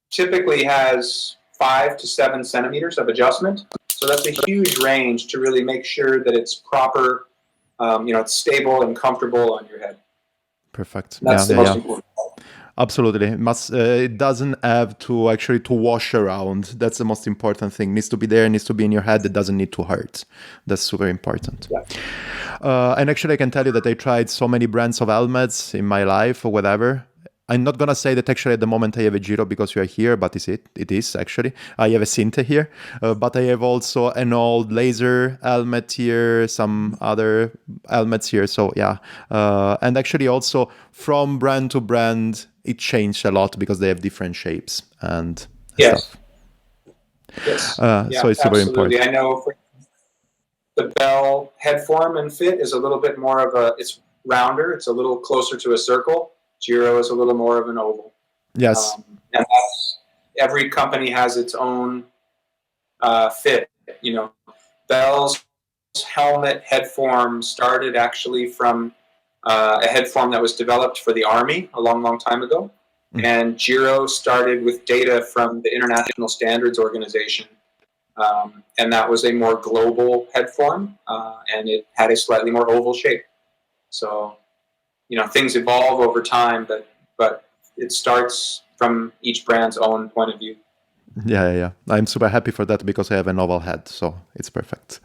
typically has 5 to 7 centimeters of adjustment. So that's a huge range to really make sure that it's proper, it's stable and comfortable on your head. Perfect. That's the most important. Absolutely. It doesn't have to actually to wash around. That's the most important thing. It needs to be there, it needs to be in your head. It doesn't need to hurt. That's super important. Yeah. And actually I can tell you that I tried so many brands of helmets in my life or whatever. I'm not going to say that actually at the moment I have a Giro because you are here, but it is actually. I have a Sinte here, but I have also an old laser helmet here, some other helmets here. So yeah. And actually also from brand to brand, it changed a lot because they have different shapes and stuff. Yes. So it's super important. I know for the Bell head form and fit is a little bit more of it's rounder. It's a little closer to a circle. Giro is a little more of an oval. Yes. And every company has its own fit. Bell's helmet head form started actually from a head form that was developed for the Army a long, long time ago. Mm-hmm. And Giro started with data from the International Standards Organization. And that was a more global head form, and it had a slightly more oval shape. So, things evolve over time, but it starts from each brand's own point of view. Yeah. I'm super happy for that because I have an oval head, so it's perfect.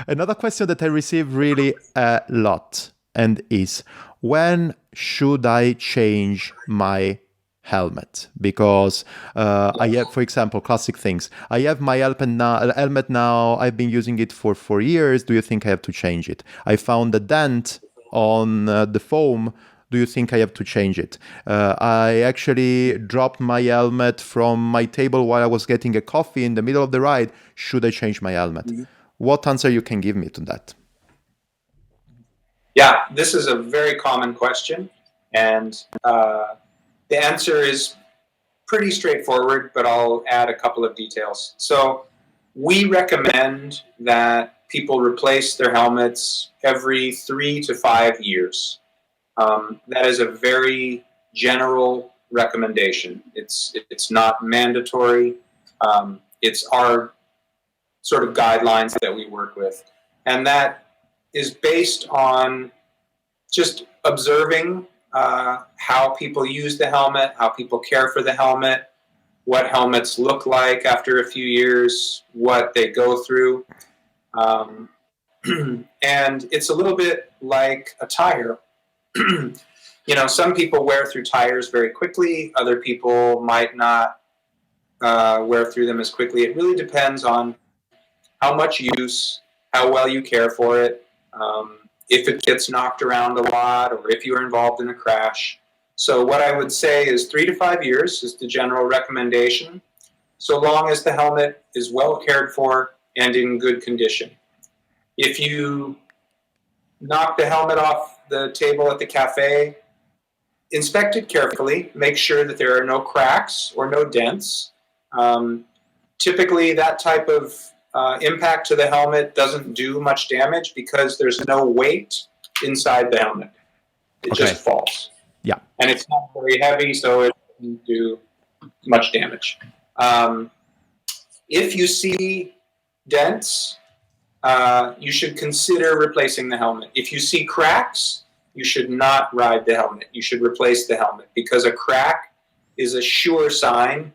Another question that I receive really a lot and is, when should I change my helmet? Because I have, for example, classic things. I have my helmet now. I've been using it for 4 years. Do you think I have to change it? I found a dent on the foam do you think I have to change it? I actually dropped my helmet from my table while I was getting a coffee in the middle of the ride. Should I change my helmet? What answer you can give me to that? Yeah, this is a very common question, and the answer is pretty straightforward, but I'll add a couple of details. So we recommend that people replace their helmets every 3 to 5 years. That is a very general recommendation. It's not mandatory. It's our sort of guidelines that we work with, and that is based on just observing how people use the helmet, how people care for the helmet, what helmets look like after a few years, what they go through. And it's a little bit like a tire. Some people wear through tires very quickly. Other people might not wear through them as quickly. It really depends on how much use, how well you care for it, if it gets knocked around a lot, or if you're involved in a crash. So what I would say is 3 to 5 years is the general recommendation, so long as the helmet is well cared for and in good condition. If you knock the helmet off the table at the cafe, inspect it carefully, make sure that there are no cracks or no dents. Typically that type of impact to the helmet doesn't do much damage because there's no weight inside the helmet. It just falls. Yeah. And it's not very heavy, so it doesn't do much damage. If you see dents, you should consider replacing the helmet. If you see cracks, you should not ride the helmet. You should replace the helmet, because a crack is a sure sign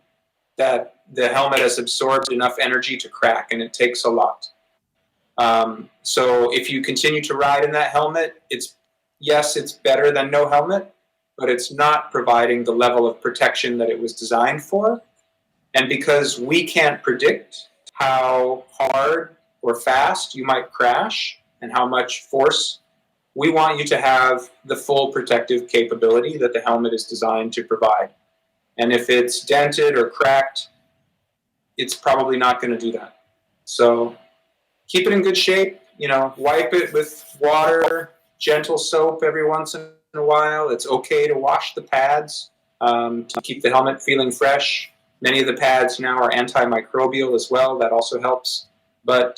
that the helmet has absorbed enough energy to crack, and it takes a lot. So if you continue to ride in that helmet, it's better than no helmet, but it's not providing the level of protection that it was designed for. And because we can't predict how hard or fast you might crash and how much force, we want you to have the full protective capability that the helmet is designed to provide. And if it's dented or cracked, it's probably not going to do that. So keep it in good shape, wipe it with water, gentle soap every once in a while. It's okay to wash the pads to keep the helmet feeling fresh. Many of the pads now are antimicrobial as well. That also helps. But,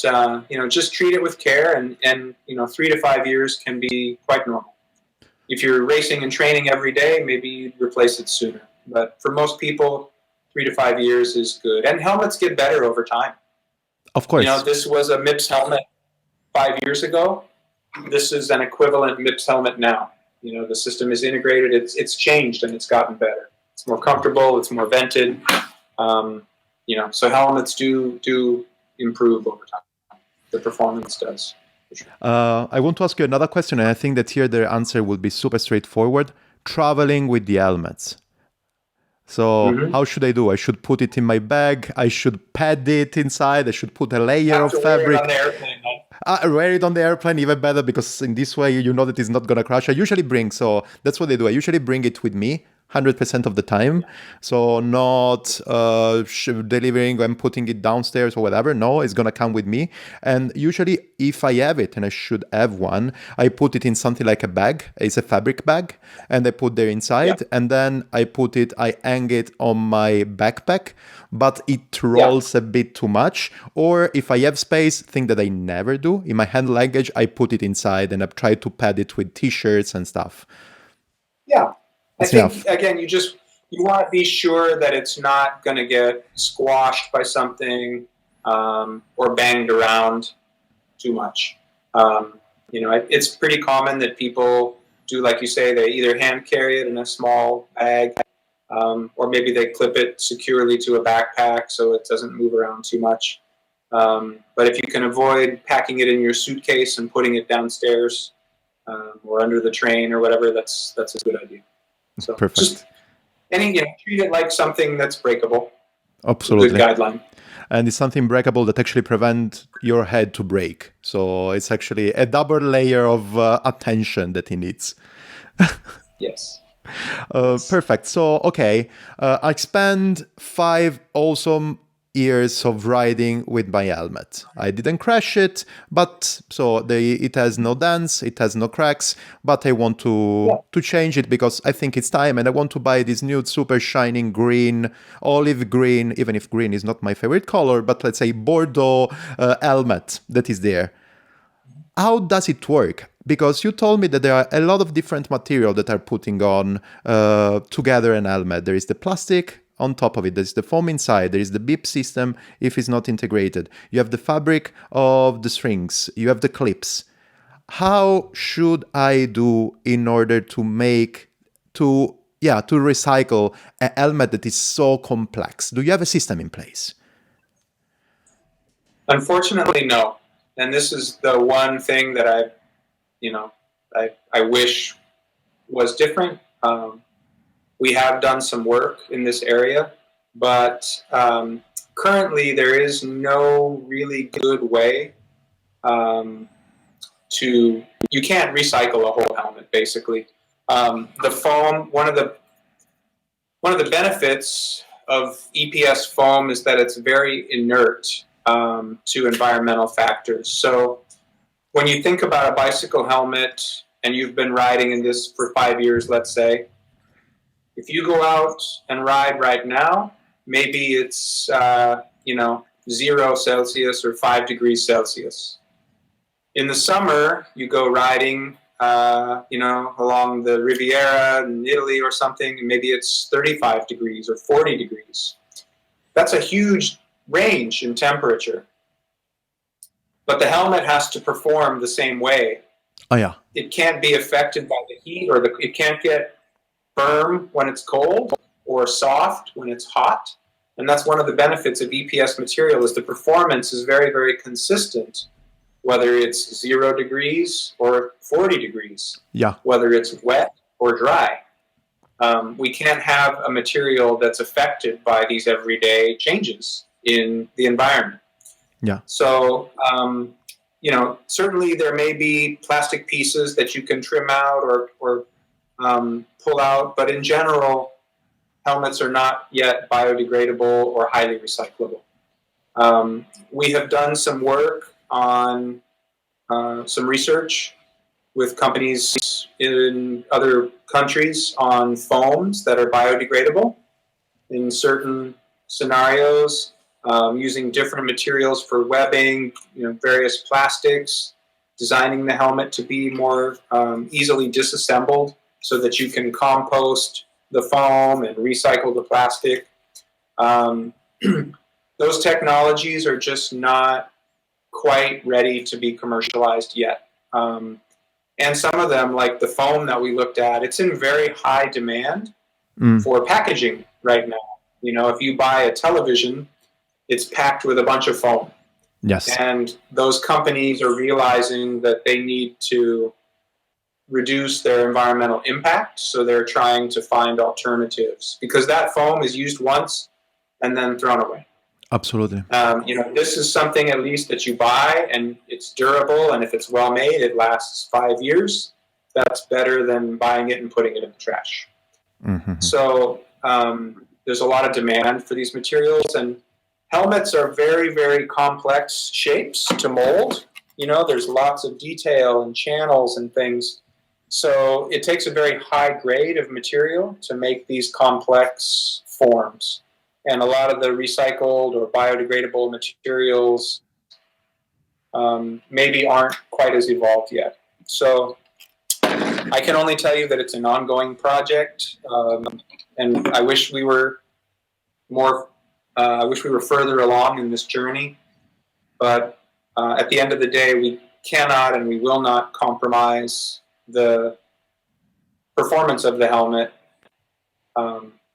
just treat it with care, and 3 to 5 years can be quite normal. If you're racing and training every day, maybe you'd replace it sooner. But for most people, 3 to 5 years is good. And helmets get better over time. Of course. This was a Mips helmet 5 years ago. This is an equivalent Mips helmet now. The system is integrated. It's changed, and it's gotten better. It's more comfortable. It's more vented. So helmets do improve over time. The performance does. Sure. I want to ask you another question, and I think that here the answer will be super straightforward. Traveling with the helmets. So how should I do? I should put it in my bag. I should pad it inside. I should put a layer of fabric. Wear it on the airplane, huh? Wear it on the airplane, even better, because in this way you know that it's not going to crash. I usually bring, so that's what I do. I usually bring it with me 100% of the time. So not delivering and putting it downstairs or whatever. No, it's going to come with me. And usually if I have it, and I should have one, I put it in something like a bag. It's a fabric bag. And I put there inside. Yeah. And then I hang it on my backpack. But it rolls a bit too much. Or if I have space, thing that I never do, in my hand luggage, I put it inside and I try to pad it with t-shirts and stuff. Yeah. I think, again, you want to be sure that it's not going to get squashed by something or banged around too much. It's pretty common that people do, like you say, they either hand carry it in a small bag or maybe they clip it securely to a backpack so it doesn't move around too much. But if you can avoid packing it in your suitcase and putting it downstairs or under the train or whatever, that's a good idea. So perfect. Just treat it like something that's breakable. Absolutely. Good guideline. And it's something breakable that actually prevents your head to break. So it's actually a double layer of attention that it needs. Yes. Yes. Perfect. So, okay, I spent 5 awesome years of riding with my helmet. I didn't crash it, but it has no dents, it has no cracks. But I want Yeah. to change it because I think it's time, and I want to buy this new super shining green, olive green, even if green is not my favorite color, but let's say Bordeaux helmet that is there. How does it work? Because you told me that there are a lot of different material that are putting on together an helmet. There is the plastic on top of it. There's the foam inside. There is the bip system if it's not integrated. You have the fabric of the strings. You have the clips. How should I do in order to to recycle a helmet that is so complex? Do you have a system in place? Unfortunately, no. And this is the one thing that I wish was different. We have done some work in this area, but currently there is no really good way um, to. You can't recycle a whole helmet, basically. The foam. One of the benefits of EPS foam is that it's very inert to environmental factors. So when you think about a bicycle helmet and you've been riding in this for 5 years, let's say, if you go out and ride right now, maybe it's 0 Celsius or 5 degrees Celsius. In the summer, you go riding, along the Riviera in Italy or something, and maybe it's 35 degrees or 40 degrees. That's a huge range in temperature. But the helmet has to perform the same way. Oh, yeah. It can't be affected by the heat, it can't get firm when it's cold or soft when it's hot. And that's one of the benefits of EPS material is the performance is very, very consistent, whether it's 0 degrees or 40 degrees, Yeah. whether it's wet or dry. We can't have a material that's affected by these everyday changes in the environment. Yeah. So, certainly there may be plastic pieces that you can trim out or pull out, but in general, helmets are not yet biodegradable or highly recyclable. We have done some work on some research with companies in other countries on foams that are biodegradable in certain scenarios, using different materials for webbing, various plastics, designing the helmet to be more easily disassembled so that you can compost the foam and recycle the plastic. Those technologies are just not quite ready to be commercialized yet. And some of them, like the foam that we looked at, it's in very high demand for packaging right now. If you buy a television, it's packed with a bunch of foam. Yes. And those companies are realizing that they need to reduce their environmental impact, so they're trying to find alternatives because that foam is used once and then thrown away. Absolutely. This is something at least that you buy and it's durable, and if it's well made, it lasts 5 years. That's better than buying it and putting it in the trash. Mm-hmm. So there's a lot of demand for these materials, and helmets are very, very complex shapes to mold. There's lots of detail and channels and things. So it takes a very high grade of material to make these complex forms. And a lot of the recycled or biodegradable materials maybe aren't quite as evolved yet. So I can only tell you that it's an ongoing project, and I wish we were further along in this journey. But at the end of the day, we cannot and we will not compromise the performance of the helmet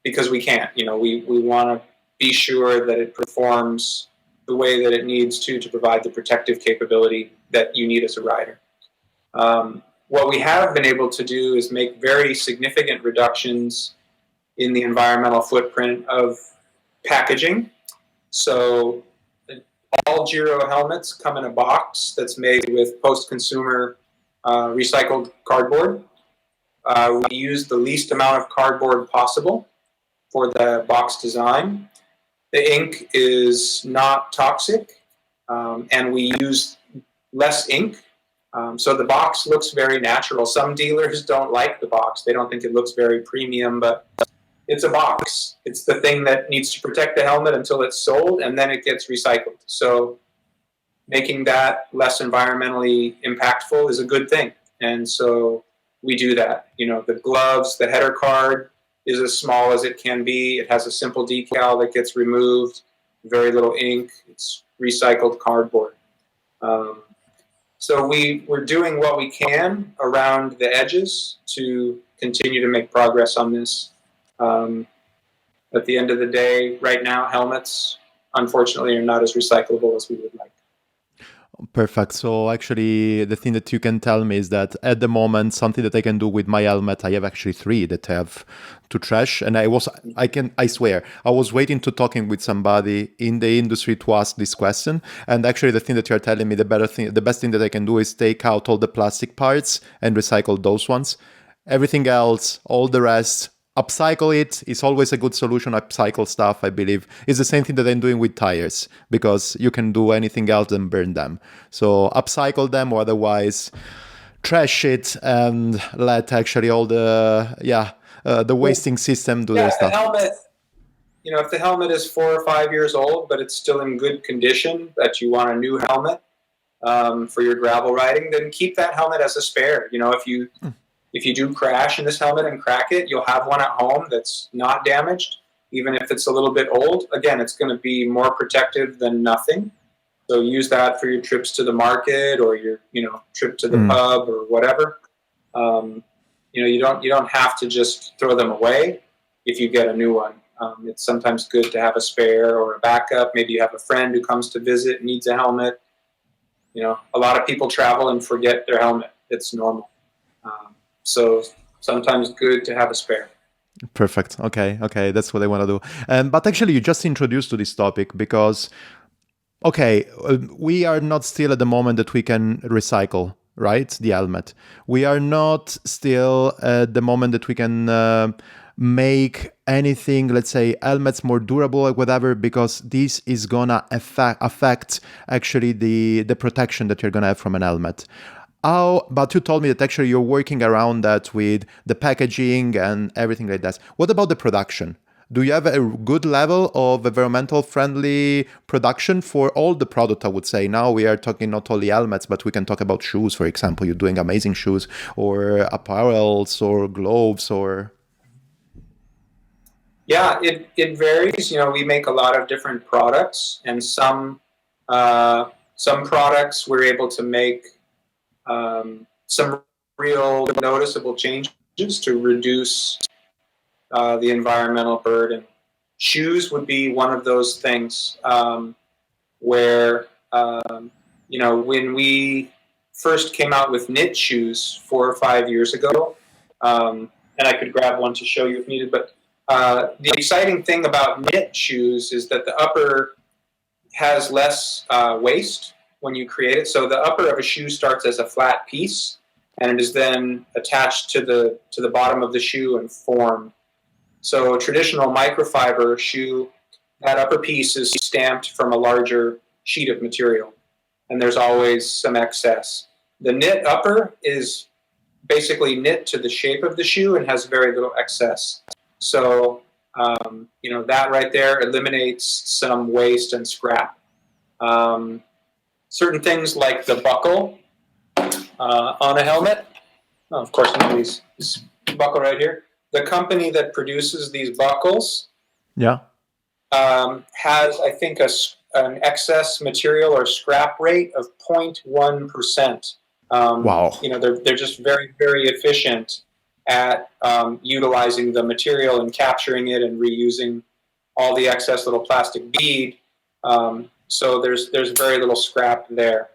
because we can't. We want to be sure that it performs the way that it needs to provide the protective capability that you need as a rider. What we have been able to do is make very significant reductions in the environmental footprint of packaging. So all Giro helmets come in a box that's made with post-consumer recycled cardboard. we use the least amount of cardboard possible for the box design. The ink is not toxic, and we use less ink. So the box looks very natural. Some dealers don't like the box. They don't think it looks very premium, but it's a box. It's the thing that needs to protect the helmet until it's sold, and then it gets recycled. So making that less environmentally impactful is a good thing. And so we do that. You know, the gloves, the header card is as small as it can be. It has a simple decal that gets removed, very little ink. It's recycled cardboard. So we're doing what we can around the edges to continue to make progress on this. At the end of the day, right now, helmets, unfortunately, are not as recyclable as we would like. Perfect. So actually, the thing that you can tell me is that at the moment, something that I can do with my helmet, I have actually 3 that I have to trash. And I swear, I was waiting to talking with somebody in the industry to ask this question. And actually, the thing that you're telling me, the best thing that I can do is take out all the plastic parts and recycle those ones. Everything else, all the rest, upcycle it is always a good solution. Upcycle stuff, I believe, is the same thing that I'm doing with tires, because you can do anything else than burn them. So upcycle them, or otherwise trash it and let actually all the wasting system do their stuff. Helmet, you know, if the helmet is 4 or 5 years old, but it's still in good condition, that you want a new helmet for your gravel riding, then keep that helmet as a spare. You know, if you do crash in this helmet and crack it, you'll have one at home that's not damaged, even if it's a little bit old. Again, it's going to be more protective than nothing. So use that for your trips to the market or your, trip to the pub or whatever. You don't have to just throw them away if you get a new one. It's sometimes good to have a spare or a backup. Maybe you have a friend who comes to visit and needs a helmet. You know, a lot of people travel and forget their helmet. It's normal. So sometimes good to have a spare. Perfect. Okay, that's what I want to do. But actually, you just introduced to this topic because, we are not still at the moment that we can recycle, right, the helmet. We are not still at the moment that we can make anything, let's say, helmets more durable or whatever, because this is gonna affect actually the protection that you're gonna have from an helmet. But you told me that actually you're working around that with the packaging and everything like that. What about the production? Do you have a good level of environmental friendly production for all the product, I would say? Now we are talking not only helmets, but we can talk about shoes, for example. You're doing amazing shoes, or apparels, or gloves, or... Yeah, it varies. You know, we make a lot of different products, and some products we're able to make some real noticeable changes to reduce the environmental burden. Shoes would be one of those things where, when we first came out with knit shoes 4 or 5 years ago, and I could grab one to show you if needed, but the exciting thing about knit shoes is that the upper has less waste when you create it. So the upper of a shoe starts as a flat piece, and it is then attached to the bottom of the shoe and formed. So a traditional microfiber shoe, that upper piece is stamped from a larger sheet of material, and there's always some excess. The knit upper is basically knit to the shape of the shoe and has very little excess. So, that right there eliminates some waste and scrap. Certain things like the buckle on a helmet. Oh, of course, this buckle right here. The company that produces these buckles has, I think, an excess material or scrap rate of 0.1%. Wow. They're just very, very efficient at utilizing the material and capturing it and reusing all the excess little plastic bead. So there's very little scrap there.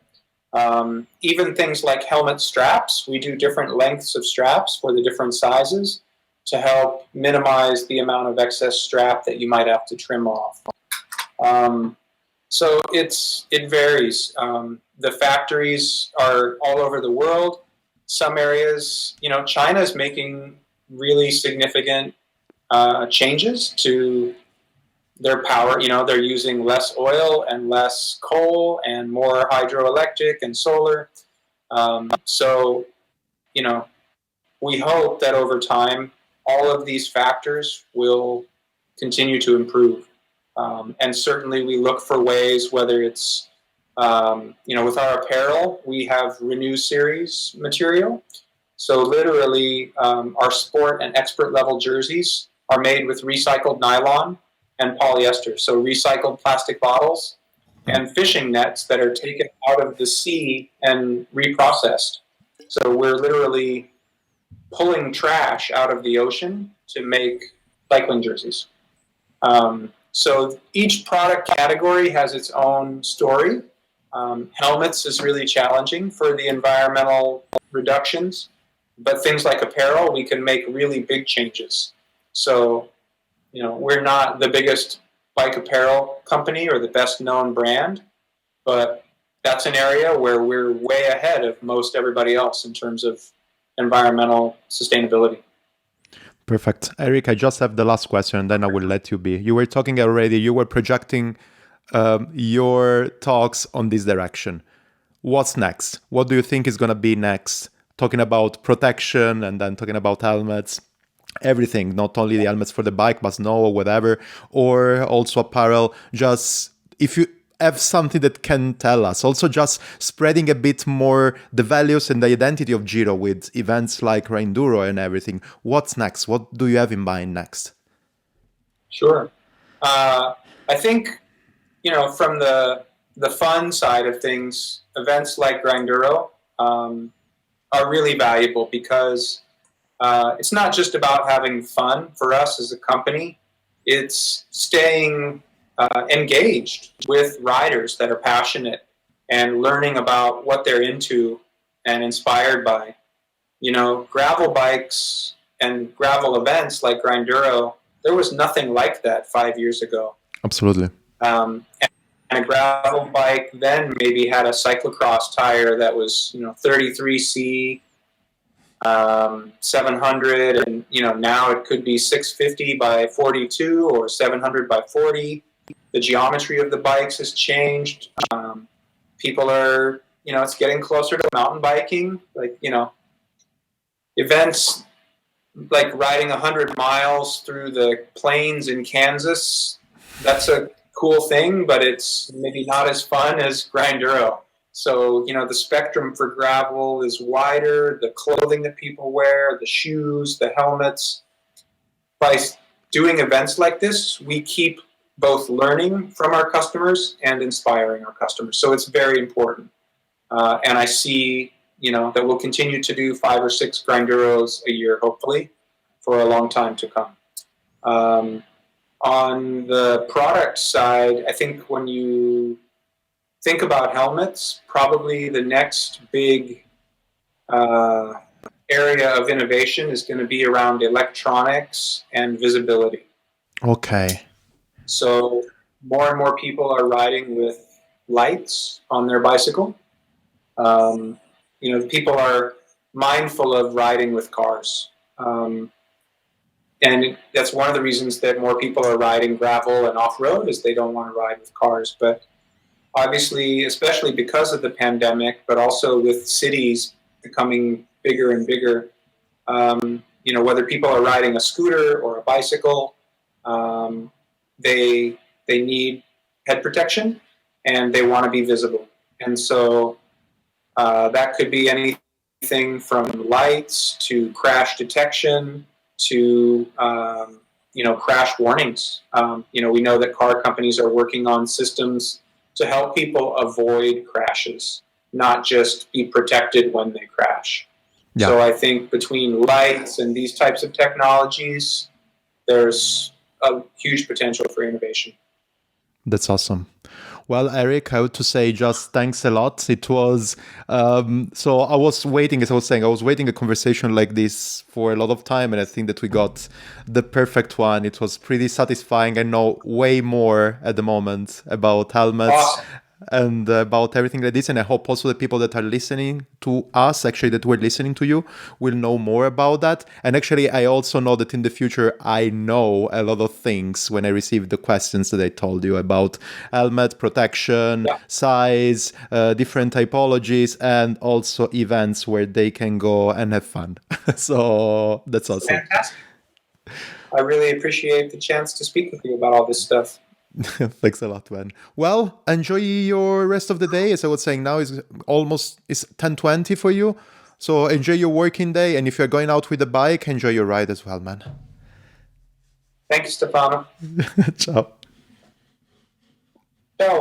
Even things like helmet straps, we do different lengths of straps for the different sizes to help minimize the amount of excess strap that you might have to trim off. So it varies. The factories are all over the world. some areas, China is making really significant changes to their power. They're using less oil and less coal and more hydroelectric and solar. So, we hope that over time, all of these factors will continue to improve. And certainly we look for ways, whether it's, with our apparel, we have Renew Series material. So literally, our sport and expert level jerseys are made with recycled nylon and polyester. So recycled plastic bottles and fishing nets that are taken out of the sea and reprocessed. So we're literally pulling trash out of the ocean to make cycling jerseys. So each product category has its own story. Helmets is really challenging for the environmental reductions, but things like apparel, we can make really big changes. So, we're not the biggest bike apparel company or the best known brand, but that's an area where we're way ahead of most everybody else in terms of environmental sustainability. Perfect. Eric, I just have the last question and then I will let you be. You were talking already, you were projecting your talks on this direction. What's next? What do you think is going to be next? Talking about protection and then talking about helmets, everything, not only the helmets for the bike, but snow or whatever, or also apparel. Just if you have something that can tell us, also just spreading a bit more the values and the identity of Giro with events like Grinduro and everything. What's next? What do you have in mind next? Sure. I think, from the fun side of things, events like Grinduro are really valuable because it's not just about having fun for us as a company. It's staying engaged with riders that are passionate and learning about what they're into and inspired by. Gravel bikes and gravel events like Grinduro, there was nothing like that 5 years ago. Absolutely. And a gravel bike then maybe had a cyclocross tire that was, 33C, 700, and now it could be 650 by 42 or 700 by 40. The geometry of the bikes has changed. People are, it's getting closer to mountain biking. Like, events like riding 100 miles through the plains in Kansas, that's a cool thing, but it's maybe not as fun as Grinduro. So, the spectrum for gravel is wider, the clothing that people wear, the shoes, the helmets. By doing events like this, we keep both learning from our customers and inspiring our customers. So it's very important. And I see, that we'll continue to do 5 or 6 Grinduros a year, hopefully, for a long time to come. On the product side, I think when you think about helmets, probably the next big area of innovation is going to be around electronics and visibility. Okay. So more and more people are riding with lights on their bicycle. People are mindful of riding with cars. And that's one of the reasons that more people are riding gravel and off-road is they don't want to ride with cars. But obviously, especially because of the pandemic, but also with cities becoming bigger and bigger, whether people are riding a scooter or a bicycle, they need head protection and they want to be visible. And so that could be anything from lights to crash detection to crash warnings. We know that car companies are working on systems to help people avoid crashes, not just be protected when they crash. Yeah. So I think between lights and these types of technologies, there's a huge potential for innovation. That's awesome. Well, Eric, I would to say just thanks a lot. It was, so I was waiting, as I was saying, I was waiting a conversation like this for a lot of time, and I think that we got the perfect one. It was pretty satisfying. I know way more at the moment about helmets. Awesome. and about everything like this. And I hope also the people that are listening to us, actually that were listening to you, will know more about that. And actually, I also know that in the future, I know a lot of things when I receive the questions that I told you about helmet protection, Yeah. size, different typologies, and also events where they can go and have fun. So that's awesome. Fantastic. I really appreciate the chance to speak with you about all this stuff. Thanks a lot, man. Well, enjoy your rest of the day. As I was saying, now is almost it's 10:20 for you. So enjoy your working day, and if you're going out with a bike, enjoy your ride as well, man. Thank you, Stefano. Ciao. Ciao.